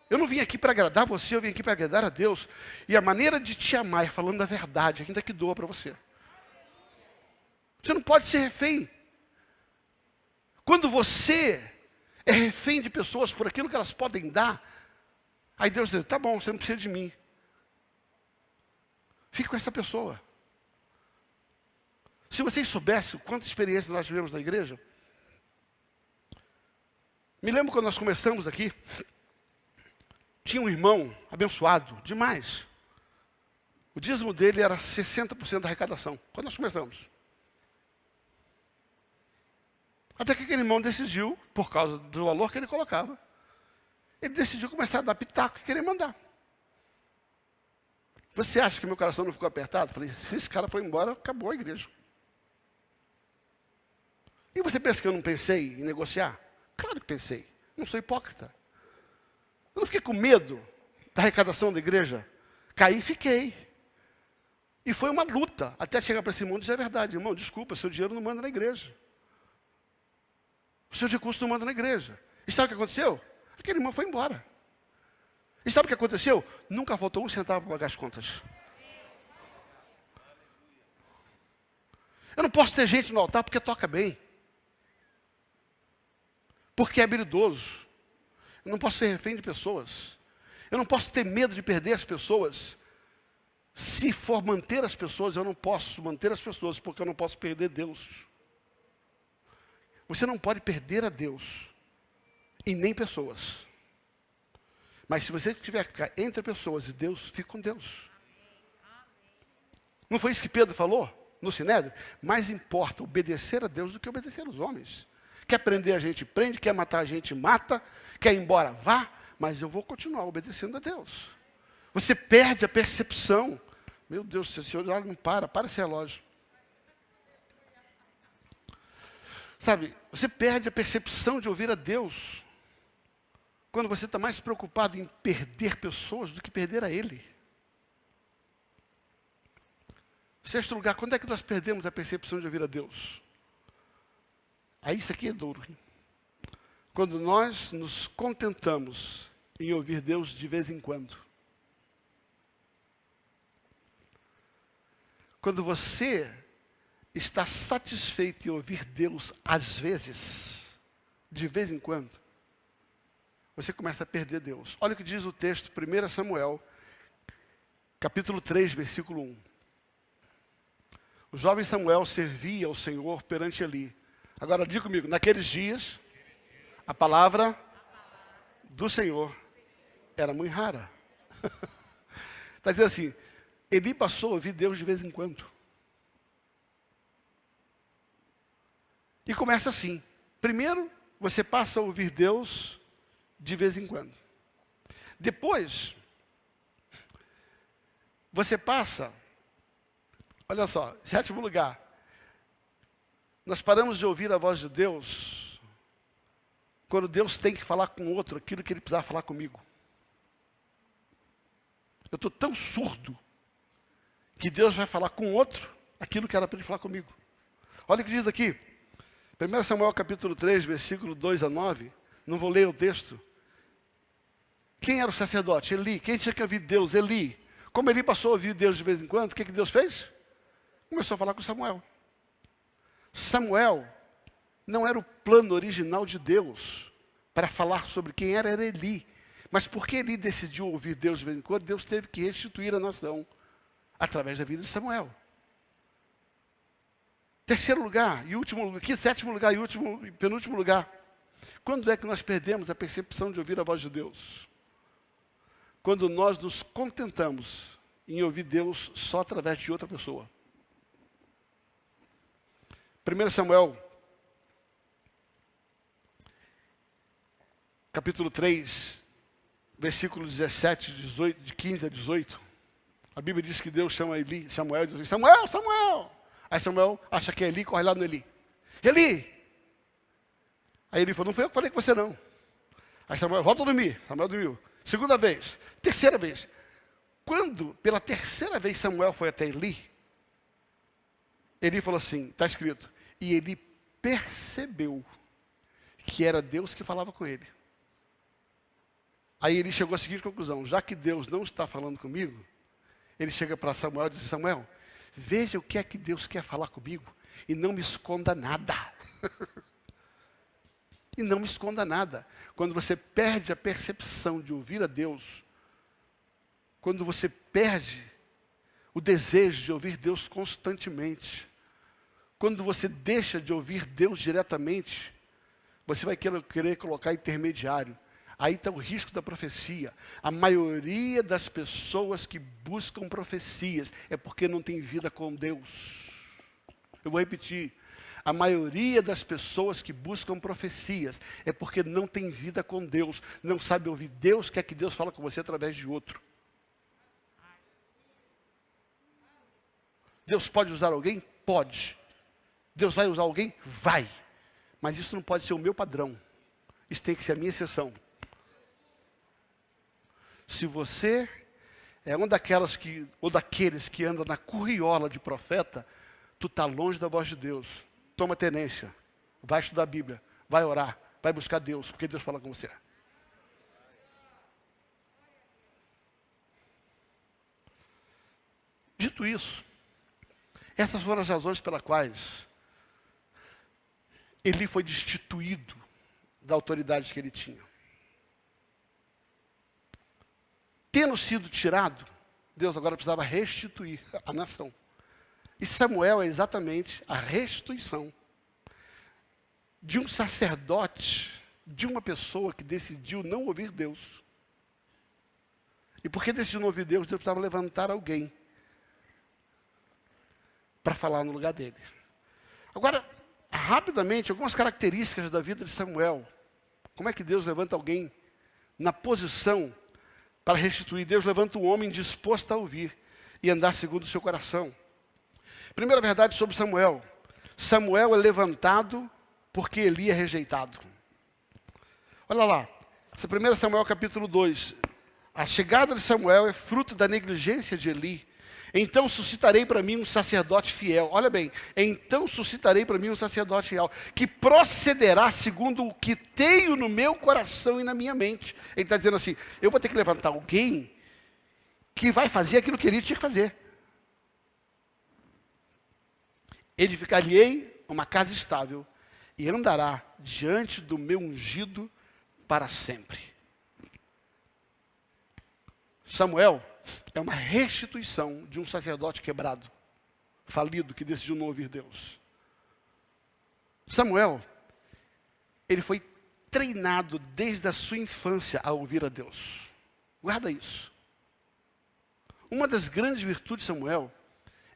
Eu não vim aqui para agradar você, eu vim aqui para agradar a Deus. E a maneira de te amar é falando a verdade, ainda que doa para você. Você não pode ser refém. Quando você é refém de pessoas por aquilo que elas podem dar, aí Deus diz, tá bom, você não precisa de mim. Fique com essa pessoa. Se vocês soubessem quanta experiência nós tivemos na igreja, me lembro quando nós começamos aqui, tinha um irmão abençoado demais. O dízimo dele era 60% da arrecadação, quando nós começamos. Até que aquele irmão decidiu, por causa do valor que ele colocava, ele decidiu começar a dar pitaco e querer mandar. Você acha que meu coração não ficou apertado? Falei, se esse cara foi embora, acabou a igreja. E você pensa que eu não pensei em negociar? Claro que pensei. Não sou hipócrita. Eu não fiquei com medo da arrecadação da igreja. Caí, fiquei. E foi uma luta até chegar para esse irmão e dizer a verdade. Irmão, desculpa, seu dinheiro não manda na igreja. Os seus recursos não mandam na igreja. E sabe o que aconteceu? Aquele irmão foi embora. E sabe o que aconteceu? Nunca faltou um centavo para pagar as contas. Eu não posso ter gente no altar porque toca bem. Porque é habilidoso. Eu não posso ser refém de pessoas. Eu não posso ter medo de perder as pessoas. Se for manter as pessoas, eu não posso manter as pessoas, porque eu não posso perder Deus. Você não pode perder a Deus, e nem pessoas. Mas se você estiver entre pessoas e Deus, fique com Deus. Não foi isso que Pedro falou no Sinédrio? Mais importa obedecer a Deus do que obedecer aos homens. Quer prender a gente, prende. Quer matar a gente, mata. Quer ir embora, vá. Mas eu vou continuar obedecendo a Deus. Você perde a percepção. Meu Deus, se o senhor não para esse relógio. Sabe, você perde a percepção de ouvir a Deus quando você está mais preocupado em perder pessoas do que perder a Ele. Sexto lugar, quando é que nós perdemos a percepção de ouvir a Deus? Aí isso aqui é duro, hein? Quando nós nos contentamos em ouvir Deus de vez em quando. Quando você está satisfeito em ouvir Deus às vezes, de vez em quando, você começa a perder Deus. Olha o que diz o texto, 1 Samuel, capítulo 3, versículo 1. O jovem Samuel servia ao Senhor perante Eli. Agora diga comigo, naqueles dias, a palavra do Senhor era muito rara. Está dizendo assim, Eli passou a ouvir Deus de vez em quando. E começa assim. Primeiro, você passa a ouvir Deus de vez em quando. Depois, você passa, olha só, sétimo lugar, nós paramos de ouvir a voz de Deus quando Deus tem que falar com outro aquilo que Ele precisava falar comigo. Eu estou tão surdo que Deus vai falar com outro aquilo que era para Ele falar comigo. Olha o que diz aqui, 1 Samuel capítulo 3, versículo 2 a 9, não vou ler o texto. Quem era o sacerdote? Eli. Quem tinha que ouvir Deus? Eli. Como Eli passou a ouvir Deus de vez em quando, o que Deus fez? Começou a falar com Samuel. Samuel não era o plano original de Deus para falar sobre quem era Eli. Mas porque Eli decidiu ouvir Deus de vez em quando, Deus teve que restituir a nação através da vida de Samuel. Terceiro lugar, e último lugar, aqui sétimo lugar e penúltimo lugar. Quando é que nós perdemos a percepção de ouvir a voz de Deus? Quando nós nos contentamos em ouvir Deus só através de outra pessoa. 1 Samuel, capítulo 3, versículo 17, 18, de 15 a 18. A Bíblia diz que Deus chama Samuel e diz assim, Samuel, Samuel! Aí Samuel acha que é Eli, corre lá no Eli. Eli! Aí ele falou, não foi eu que falei com você não. Aí Samuel, volta a dormir. Samuel dormiu. Segunda vez, terceira vez. Quando, pela terceira vez, Samuel foi até Eli, Eli falou assim, está escrito, e ele percebeu que era Deus que falava com ele. Aí ele chegou à seguinte conclusão, já que Deus não está falando comigo, ele chega para Samuel e diz, Samuel, veja o que é que Deus quer falar comigo e não me esconda nada. E não me esconda nada. Quando você perde a percepção de ouvir a Deus, quando você perde o desejo de ouvir Deus constantemente, quando você deixa de ouvir Deus diretamente, você vai querer colocar intermediário. Aí está o risco da profecia. A maioria das pessoas que buscam profecias é porque não tem vida com Deus. Eu vou repetir. A maioria das pessoas que buscam profecias é porque não tem vida com Deus, não sabe ouvir Deus, quer que Deus fale com você através de outro. Deus pode usar alguém? Pode. Deus vai usar alguém? Vai. Mas isso não pode ser o meu padrão. Isso tem que ser a minha exceção. Se você é uma daquelas que, ou daqueles que andam na curriola de profeta, tu está longe da voz de Deus. Toma tenência, vai estudar a Bíblia, vai orar, vai buscar Deus, porque Deus fala com você. Dito isso, essas foram as razões pelas quais Eli foi destituído da autoridade que ele tinha. Tendo sido tirado, Deus agora precisava restituir a nação. E Samuel é exatamente a restituição de um sacerdote, de uma pessoa que decidiu não ouvir Deus. E porque decidiu não ouvir Deus, Deus precisava levantar alguém para falar no lugar dele. Agora, rapidamente, algumas características da vida de Samuel. Como é que Deus levanta alguém na posição para restituir? Deus levanta um homem disposto a ouvir e andar segundo o seu coração. Primeira verdade sobre Samuel. Samuel é levantado porque Eli é rejeitado. Olha lá, 1 Samuel capítulo 2. A chegada de Samuel é fruto da negligência de Eli. Então suscitarei para mim um sacerdote fiel. Olha bem, então suscitarei para mim um sacerdote fiel, que procederá segundo o que tenho no meu coração e na minha mente. Ele está dizendo assim, eu vou ter que levantar alguém que vai fazer aquilo que ele tinha que fazer. Edificar-lhe-ei uma casa estável e andará diante do meu ungido para sempre. Samuel é uma restituição de um sacerdote quebrado, falido, que decidiu não ouvir Deus. Samuel, ele foi treinado desde a sua infância a ouvir a Deus. Guarda isso. Uma das grandes virtudes de Samuel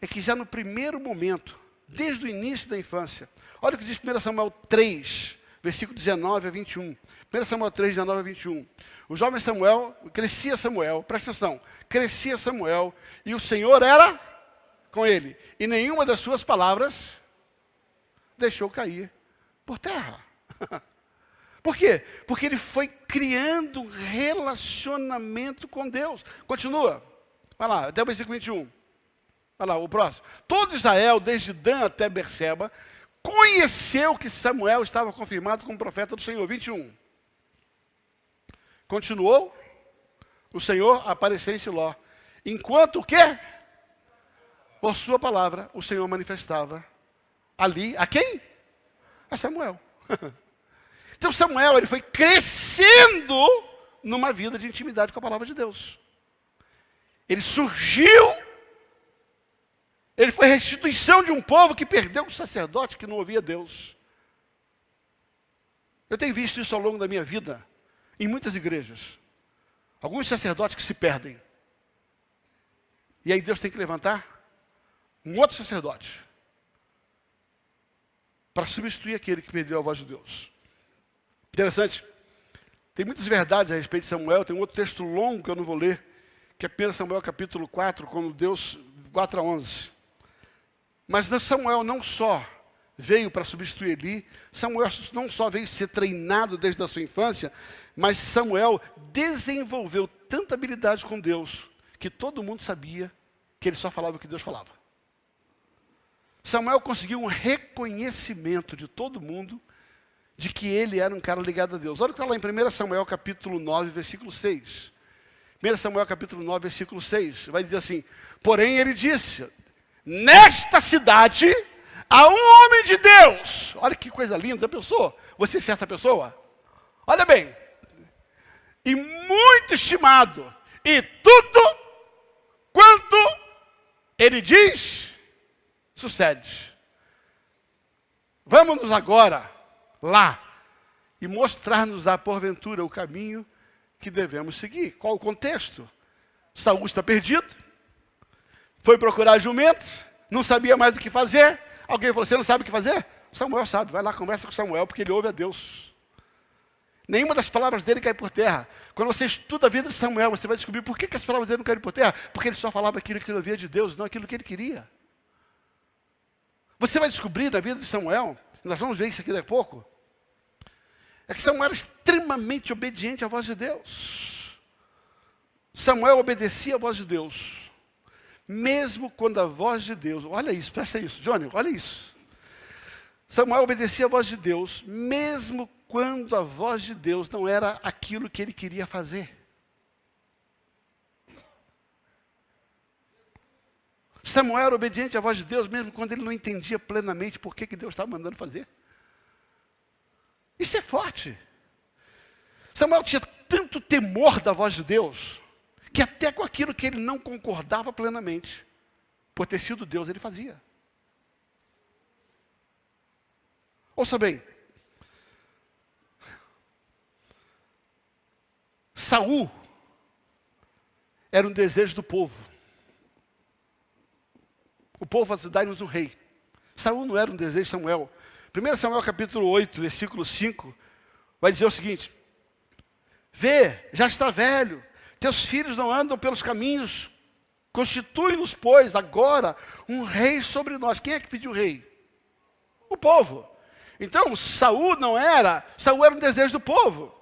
é que já no primeiro momento, desde o início da infância, olha o que diz 1 Samuel 3, versículo 19 a 21. 1 Samuel 3, 19 a 21. O jovem Samuel, crescia Samuel, presta atenção, crescia Samuel, e o Senhor era com ele. E nenhuma das suas palavras deixou cair por terra. Por quê? Porque ele foi criando um relacionamento com Deus. Continua. Vai lá, até o versículo 21. Vai lá, o próximo. Todo Israel, desde Dan até Berseba, conheceu que Samuel estava confirmado como profeta do Senhor. 21. Continuou o Senhor a aparecer em Siló. Enquanto o quê? Por sua palavra, o Senhor manifestava ali, a quem? A Samuel. Então Samuel, ele foi crescendo numa vida de intimidade com a palavra de Deus. Ele surgiu, ele foi restituição de um povo que perdeu o sacerdote, que não ouvia Deus. Eu tenho visto isso ao longo da minha vida, em muitas igrejas. Alguns sacerdotes que se perdem. E aí Deus tem que levantar um outro sacerdote para substituir aquele que perdeu a voz de Deus. Interessante. Tem muitas verdades a respeito de Samuel. Tem um outro texto longo que eu não vou ler, que é 1 Samuel capítulo 4, quando Deus, 4 a 11. Mas Samuel não só veio para substituir Eli, Samuel não só veio ser treinado desde a sua infância, mas Samuel desenvolveu tanta habilidade com Deus, que todo mundo sabia que ele só falava o que Deus falava. Samuel conseguiu um reconhecimento de todo mundo, de que ele era um cara ligado a Deus. Olha o que está lá em 1 Samuel capítulo 9, versículo 6. 1 Samuel capítulo 9, versículo 6. Vai dizer assim, porém ele disse, nesta cidade há um homem de Deus. Olha que coisa linda, já pensou? Você ser essa pessoa? Olha bem. E muito estimado. E tudo quanto ele diz, sucede. Vamos agora lá e mostrar-nos-á porventura o caminho que devemos seguir. Qual o contexto? Saul está perdido, foi procurar jumentos, não sabia mais o que fazer. Alguém falou, você não sabe o que fazer? Samuel sabe, vai lá, conversa com Samuel, porque ele ouve a Deus. Nenhuma das palavras dele cai por terra. Quando você estuda a vida de Samuel, você vai descobrir por que as palavras dele não caíram por terra. Porque ele só falava aquilo que ele ouvia de Deus, não aquilo que ele queria. Você vai descobrir na vida de Samuel, nós vamos ver isso aqui daqui a pouco, é que Samuel era extremamente obediente à voz de Deus. Samuel obedecia à voz de Deus, mesmo quando a voz de Deus, olha isso, presta isso, Johnny, olha isso. Samuel obedecia à voz de Deus, mesmo quando a voz de Deus não era aquilo que ele queria fazer. Samuel era obediente à voz de Deus, mesmo quando ele não entendia plenamente por que Deus estava mandando fazer. Isso é forte. Samuel tinha tanto temor da voz de Deus, que até com aquilo que ele não concordava plenamente, por ter sido Deus, ele fazia. Ouça bem, Saul era um desejo do povo. O povo vai dar-nos um rei. Saul não era um desejo de Samuel. 1 Samuel capítulo 8, versículo 5, vai dizer o seguinte: vê, já está velho, teus filhos não andam pelos caminhos, constitui-nos, pois, agora um rei sobre nós. Quem é que pediu rei? O povo. Então, Saul era um desejo do povo.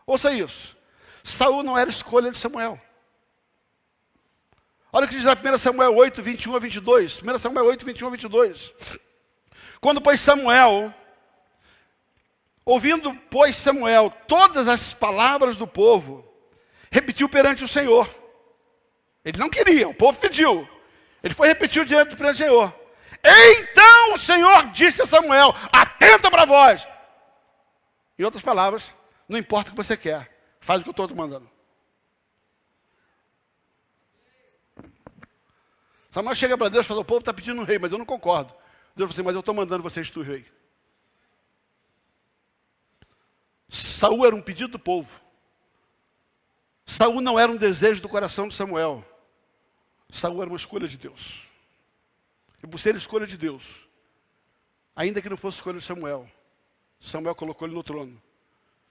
Ouça isso. Saul não era escolha de Samuel. Olha o que diz lá 1 Samuel 8, 21 a 22. 1 Samuel 8, 21 a 22. Quando, pois, ouvindo, pois, Samuel todas as palavras do povo, repetiu perante o Senhor. Ele não queria, o povo pediu. Ele foi repetir perante o Senhor. Então o Senhor disse a Samuel: atenta para a voz. Em outras palavras, não importa o que você quer, faz o que eu estou te mandando. Samuel chega para Deus e fala: o povo está pedindo um rei, mas eu não concordo. Deus falou assim: mas eu estou mandando você instituir rei. Saul era um pedido do povo. Saul não era um desejo do coração de Samuel. Saul era uma escolha de Deus. E por ser escolha de Deus, ainda que não fosse escolha de Samuel, Samuel colocou ele no trono.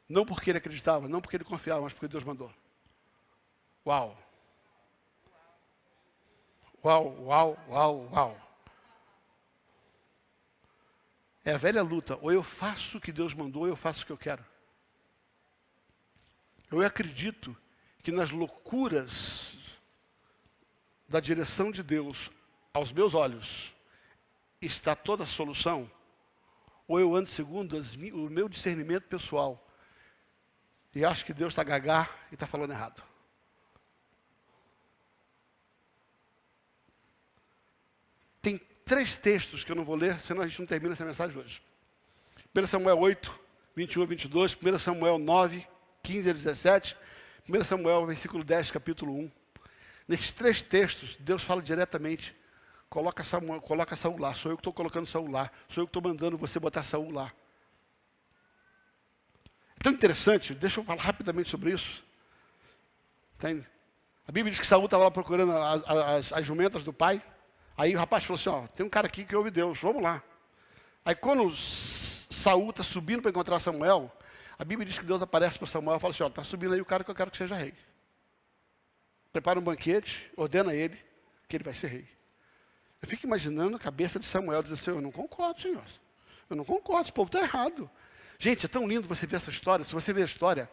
Não porque ele acreditava, não porque ele confiava, mas porque Deus mandou. Uau! Uau, uau, uau, uau. É a velha luta. Ou eu faço o que Deus mandou, ou eu faço o que eu quero. Eu acredito que nas loucuras da direção de Deus, aos meus olhos, está toda a solução, ou eu ando segundo o meu discernimento pessoal, e acho que Deus está gagá e está falando errado. Tem 3 textos que eu não vou ler, senão a gente não termina essa mensagem hoje. 1 Samuel 8, 21 a 22, 1 Samuel 9, 15 a 17, 1 Samuel, versículo 10, capítulo 1. Nesses 3 textos, Deus fala diretamente: coloca Saul lá, sou eu que estou colocando Saul lá, sou eu que estou mandando você botar Saul lá. É tão interessante, deixa eu falar rapidamente sobre isso. Entende? A Bíblia diz que Saul estava lá procurando as jumentas do pai. Aí o rapaz falou assim: ó, tem um cara aqui que ouve Deus, vamos lá. Aí quando Saul está subindo para encontrar Samuel, a Bíblia diz que Deus aparece para Samuel e fala assim: ó, está subindo aí o cara que eu quero que seja rei. Prepara um banquete, ordena ele, que ele vai ser rei. Eu fico imaginando a cabeça de Samuel, dizendo assim: eu não concordo, Senhor. Eu não concordo, esse povo está errado. Gente, é tão lindo você ver essa história. Se você ver a história,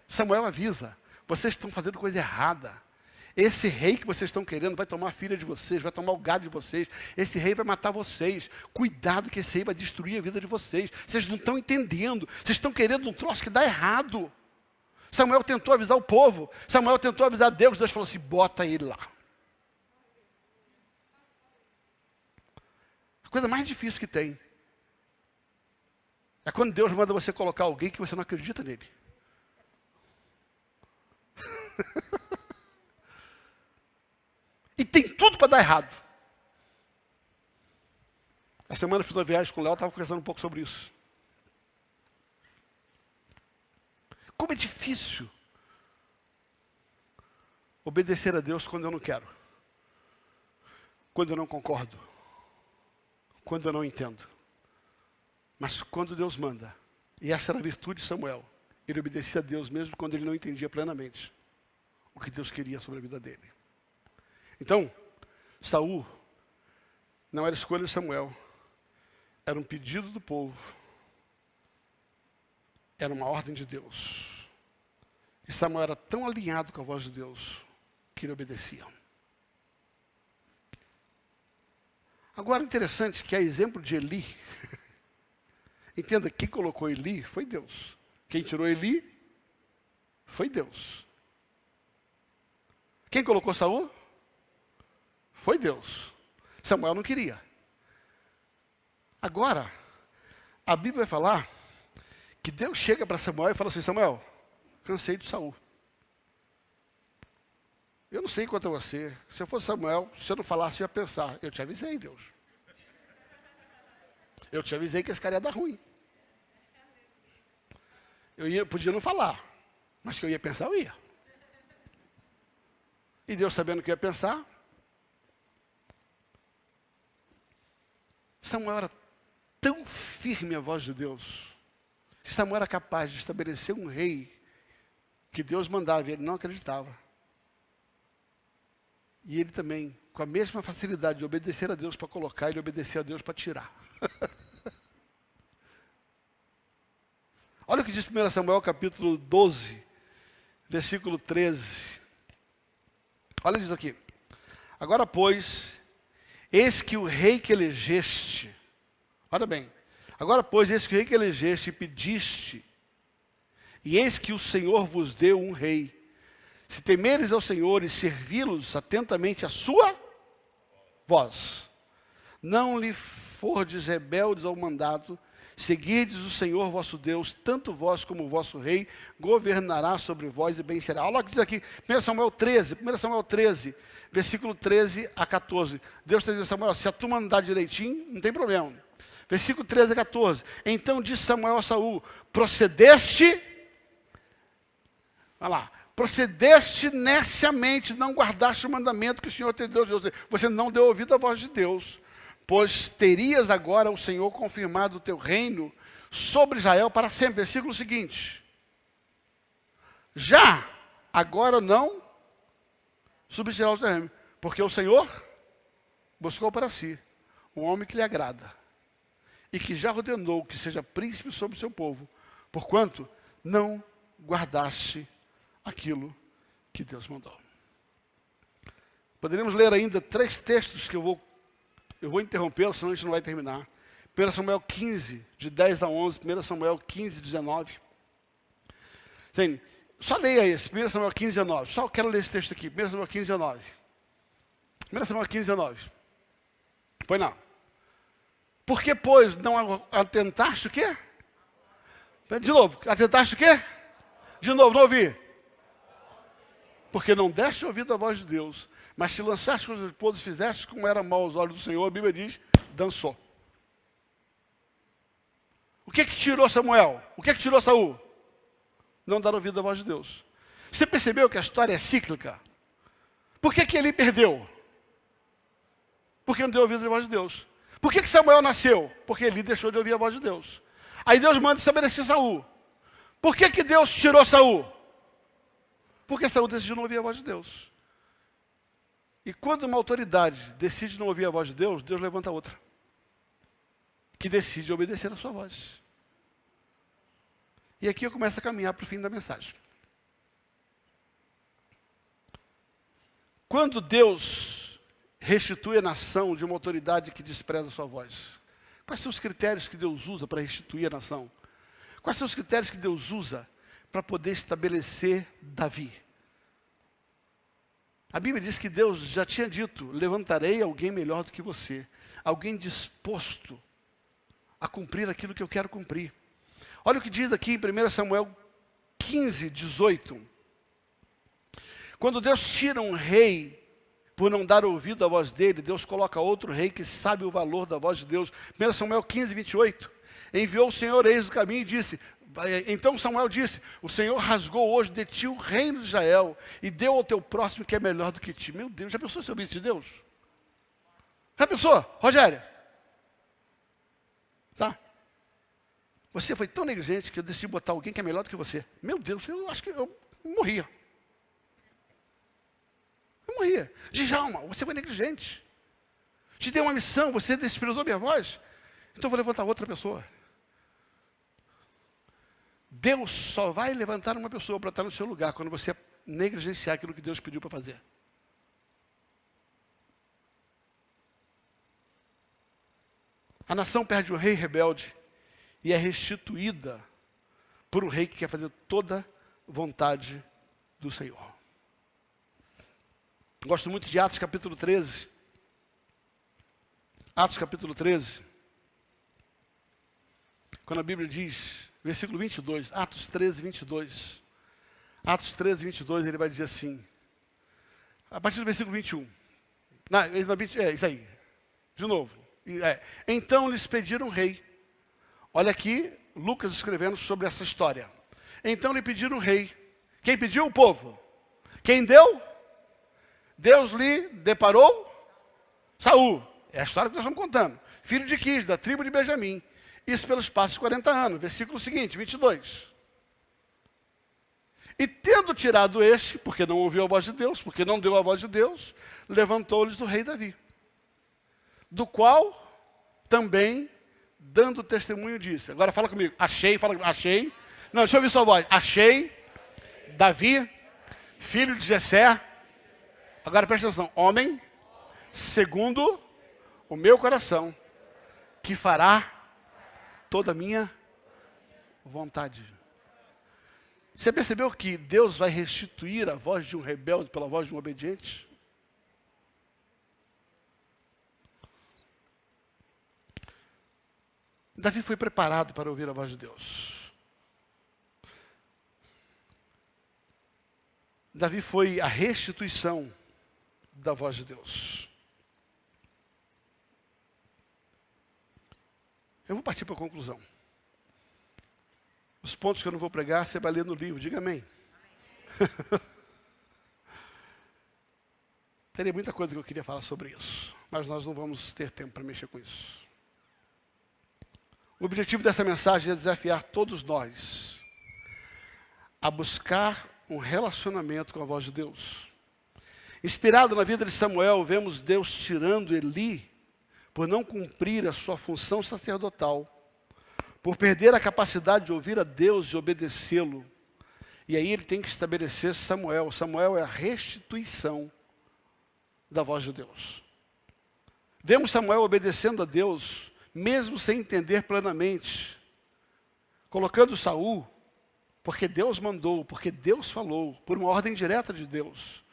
Samuel avisa: vocês estão fazendo coisa errada. Esse rei que vocês estão querendo vai tomar a filha de vocês, vai tomar o gado de vocês. Esse rei vai matar vocês. Cuidado que esse rei vai destruir a vida de vocês. Vocês não estão entendendo. Vocês estão querendo um troço que dá errado. Samuel tentou avisar o povo. Samuel tentou avisar Deus. Deus falou assim: bota ele lá. A coisa mais difícil que tem é quando Deus manda você colocar alguém que você não acredita nele. E tem tudo para dar errado. A semana eu fiz uma viagem com o Léo, estava conversando um pouco sobre isso. Como é difícil obedecer a Deus quando eu não quero, quando eu não concordo, quando eu não entendo. Mas quando Deus manda, e essa era a virtude de Samuel, ele obedecia a Deus mesmo quando ele não entendia plenamente o que Deus queria sobre a vida dele. Então, Saul não era escolha de Samuel, era um pedido do povo, era uma ordem de Deus. E Samuel era tão alinhado com a voz de Deus que ele obedecia. Agora, interessante que a exemplo de Eli, entenda, quem colocou Eli foi Deus. Quem tirou Eli foi Deus. Quem colocou Saul? Foi Deus. Samuel não queria. Agora, a Bíblia vai falar que Deus chega para Samuel e fala assim: Samuel, cansei de Saul. Eu não sei quanto a você. Se eu fosse Samuel, se eu não falasse, eu ia pensar. Eu te avisei, Deus. Eu te avisei que esse cara ia dar ruim. Podia não falar, mas que eu ia pensar, eu ia. E Deus, sabendo que eu ia pensar, Samuel era tão firme a voz de Deus, que Samuel era capaz de estabelecer um rei que Deus mandava e ele não acreditava. E ele também, com a mesma facilidade de obedecer a Deus para colocar, ele obedecia a Deus para tirar. Olha o que diz 1 Samuel capítulo 12, versículo 13. Olha diz aqui. Agora, pois, eis que o rei que elegeste, olha bem, agora, pois, eis que o rei que elegeste e pediste, e eis que o Senhor vos deu um rei. Se temeres ao Senhor e servi-los atentamente a sua voz, não lhe fordes rebeldes ao mandato, seguides o Senhor vosso Deus, tanto vós como o vosso rei, governará sobre vós e bem será. Olha o que diz aqui, 1 Samuel 13, versículo 13 a 14. Deus está dizendo a Samuel, se a tua andar direitinho, não tem problema. Versículo 13 a 14. Então disse Samuel a Saul, procedeste neciamente, não guardaste o mandamento que o Senhor teu Deus deu. Você não deu ouvido à voz de Deus, pois terias agora o Senhor confirmado o teu reino sobre Israel para sempre. Versículo seguinte. Já agora não substituirá o teu reino, porque o Senhor buscou para si um homem que lhe agrada e que já ordenou que seja príncipe sobre o seu povo, porquanto não guardaste aquilo que Deus mandou. Poderíamos ler ainda 3 textos que eu vou interrompê-los, senão a gente não vai terminar. 1 Samuel 15, de 10 a 11, 1 Samuel 15, 19. Sim, só leia esse, 1 Samuel 15, 19. Só quero ler esse texto aqui, 1 Samuel 15, 19. 1 Samuel 15, 19. Pois não. Porque, pois, não atentaste o quê? De novo, atentaste o quê? De novo, não ouvi. Porque não deste ouvido à voz de Deus, mas te lançaste com os esposos, fizeste como era mal aos olhos do Senhor, a Bíblia diz, dançou. O que tirou Samuel? O que tirou Saul? Não dar ouvido à voz de Deus. Você percebeu que a história é cíclica? Por que ele perdeu? Porque não deu ouvido à voz de Deus. Por que Samuel nasceu? Porque ele deixou de ouvir a voz de Deus. Aí Deus manda estabelecer Saul. Por que Deus tirou Saul? Porque Saul decidiu não ouvir a voz de Deus. E quando uma autoridade decide não ouvir a voz de Deus, Deus levanta outra, que decide obedecer a sua voz. E aqui eu começo a caminhar para o fim da mensagem. Quando Deus restitui a nação de uma autoridade que despreza a sua voz, quais são os critérios que Deus usa para restituir a nação? Quais são os critérios que Deus usa para poder estabelecer Davi? A Bíblia diz que Deus já tinha dito, levantarei alguém melhor do que você, alguém disposto a cumprir aquilo que eu quero cumprir. Olha o que diz aqui em 1 Samuel 15, 18. Quando Deus tira um rei por não dar ouvido à voz dele, Deus coloca outro rei que sabe o valor da voz de Deus. 1 Samuel 15, 28. Enviou o Senhor eis do caminho e disse, então Samuel disse, o Senhor rasgou hoje de ti o reino de Israel e deu ao teu próximo que é melhor do que ti. Meu Deus, já pensou se eu ouvisse de Deus? Já pensou? Rogério? Tá? Você foi tão negligente que eu decidi botar alguém que é melhor do que você. Meu Deus, eu acho que eu morria. Eu morria. Djalma, você foi negligente. Te dei uma missão, você desprezou minha voz. Então eu vou levantar outra pessoa. Deus só vai levantar uma pessoa para estar no seu lugar quando você negligenciar aquilo que Deus pediu para fazer. A nação perde o rei rebelde e é restituída por um rei que quer fazer toda vontade do Senhor. Gosto muito de Atos capítulo 13. Atos capítulo 13. Quando a Bíblia diz, versículo 22, Atos 13, 22. Atos 13, 22, ele vai dizer assim, A partir do versículo 21. Não, é isso aí. De novo. Então lhes pediram um rei. Olha aqui, Lucas escrevendo sobre essa história. Então lhe pediram um rei. Quem pediu? O povo. Quem deu? Deus lhe deparou Saul. É a história que nós estamos contando. Filho de Quis, da tribo de Benjamim. Isso pelo espaço de 40 anos. Versículo seguinte, 22. E tendo tirado este, porque não ouviu a voz de Deus, porque não deu a voz de Deus, levantou-lhes do rei Davi, do qual também, dando testemunho, disse. Agora fala comigo. Achei. Não, deixa eu ouvir sua voz. Achei Davi, filho de Jessé. Agora presta atenção. Homem, segundo o meu coração, que fará toda a minha vontade. Você percebeu que Deus vai restituir a voz de um rebelde pela voz de um obediente? Davi foi preparado para ouvir a voz de Deus. Davi foi a restituição da voz de Deus. Eu vou partir para a conclusão. Os pontos que eu não vou pregar, você vai ler no livro, diga amém. Teria muita coisa que eu queria falar sobre isso, mas nós não vamos ter tempo para mexer com isso. O objetivo dessa mensagem é desafiar todos nós a buscar um relacionamento com a voz de Deus. Inspirado na vida de Samuel, vemos Deus tirando Eli por não cumprir a sua função sacerdotal, por perder a capacidade de ouvir a Deus e obedecê-lo. E aí ele tem que estabelecer Samuel. Samuel é a restituição da voz de Deus. Vemos Samuel obedecendo a Deus, mesmo sem entender plenamente, colocando Saul, porque Deus mandou, porque Deus falou, por uma ordem direta de Deus.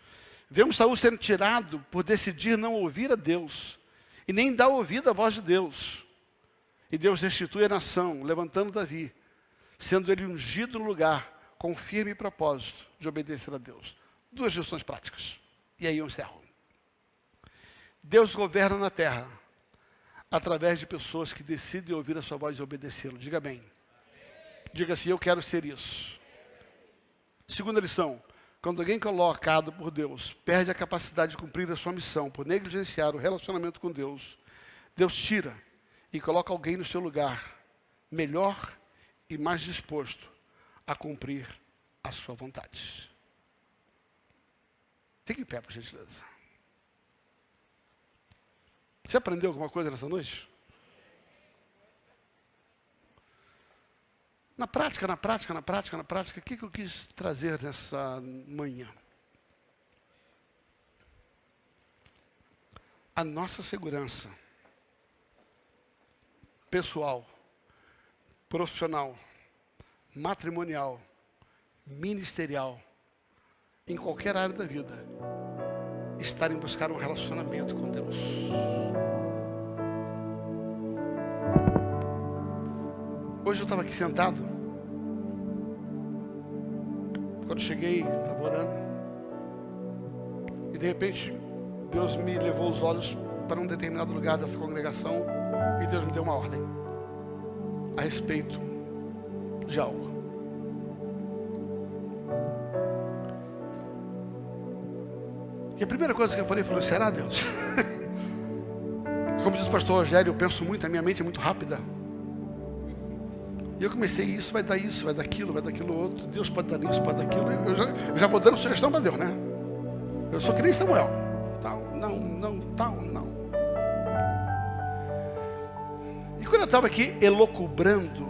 Vemos Saul sendo tirado por decidir não ouvir a Deus, e nem dar ouvido à voz de Deus. E Deus restitui a nação, levantando Davi, sendo ele ungido no lugar, com firme propósito de obedecer a Deus. Duas lições práticas. E aí eu encerro. Deus governa na terra, através de pessoas que decidem ouvir a sua voz e obedecê-lo. Diga bem. Diga assim, eu quero ser isso. Segunda lição. Quando alguém colocado por Deus perde a capacidade de cumprir a sua missão por negligenciar o relacionamento com Deus, Deus tira e coloca alguém no seu lugar, melhor e mais disposto a cumprir a sua vontade. Fique em pé, por gentileza. Você aprendeu alguma coisa nessa noite? Na prática, o que eu quis trazer nessa manhã? A nossa segurança pessoal, profissional, matrimonial, ministerial, em qualquer área da vida, estar em buscar um relacionamento com Deus. Hoje eu estava aqui sentado. Quando cheguei, estava orando. E de repente, Deus me levou os olhos para um determinado lugar dessa congregação. E Deus me deu uma ordem a respeito de algo. E a primeira coisa que eu falei, será Deus? Como diz o pastor Rogério, eu penso muito, a minha mente é muito rápida. E eu comecei, isso, vai dar aquilo outro. Deus pode dar isso, pode dar aquilo. Eu já vou dando sugestão para Deus, né? Eu sou que nem Samuel. Tal, não, tal, não. E quando eu estava aqui elocubrando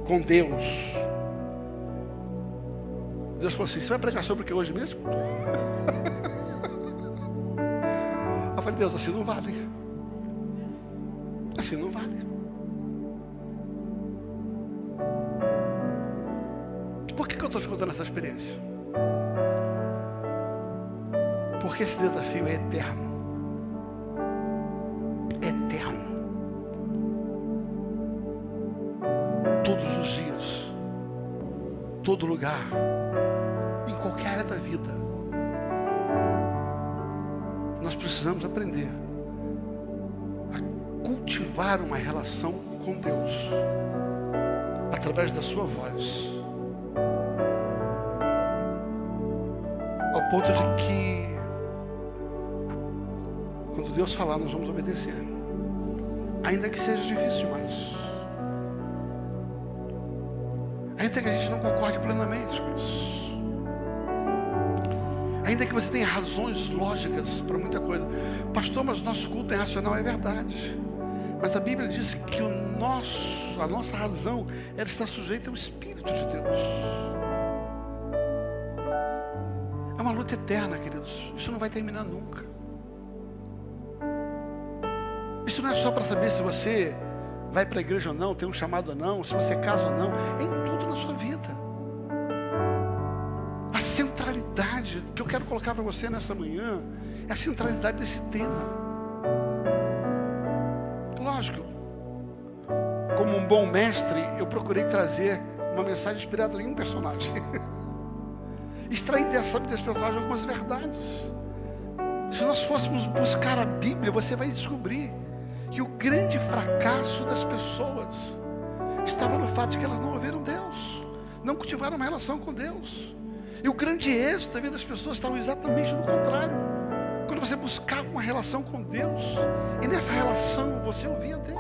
com Deus, Deus falou assim, você vai pregar sobre o que hoje mesmo? Eu falei, Deus, assim não vale. Assim não vale. Por que eu estou te contando essa experiência? Porque esse desafio é eterno. Eterno. Todos os dias, todo lugar, em qualquer área da vida, precisamos aprender a cultivar uma relação com Deus através da sua voz, ao ponto de que quando Deus falar, nós vamos obedecer, ainda que seja difícil demais, ainda que a gente não concorde plenamente com isso, ainda que você tenha razões lógicas para muita coisa. Pastor, mas o nosso culto é racional. É verdade, mas a Bíblia diz que a nossa razão, ela está sujeita ao Espírito de Deus. É uma luta eterna, queridos. Isso não vai terminar nunca. Isso não é só para saber se você vai para a igreja ou não, tem um chamado ou não, se você casa ou não. É em tudo na sua vida. A centralidade que eu quero colocar para você nessa manhã é a centralidade desse tema. Lógico, como um bom mestre, eu procurei trazer uma mensagem inspirada em um personagem. Extrair desse personagem algumas verdades. Se nós fôssemos buscar a Bíblia, você vai descobrir que o grande fracasso das pessoas estava no fato de que elas não ouviram Deus, não cultivaram uma relação com Deus. E o grande êxito da vida das pessoas estava exatamente no contrário. Quando você buscava uma relação com Deus, e nessa relação você ouvia Deus.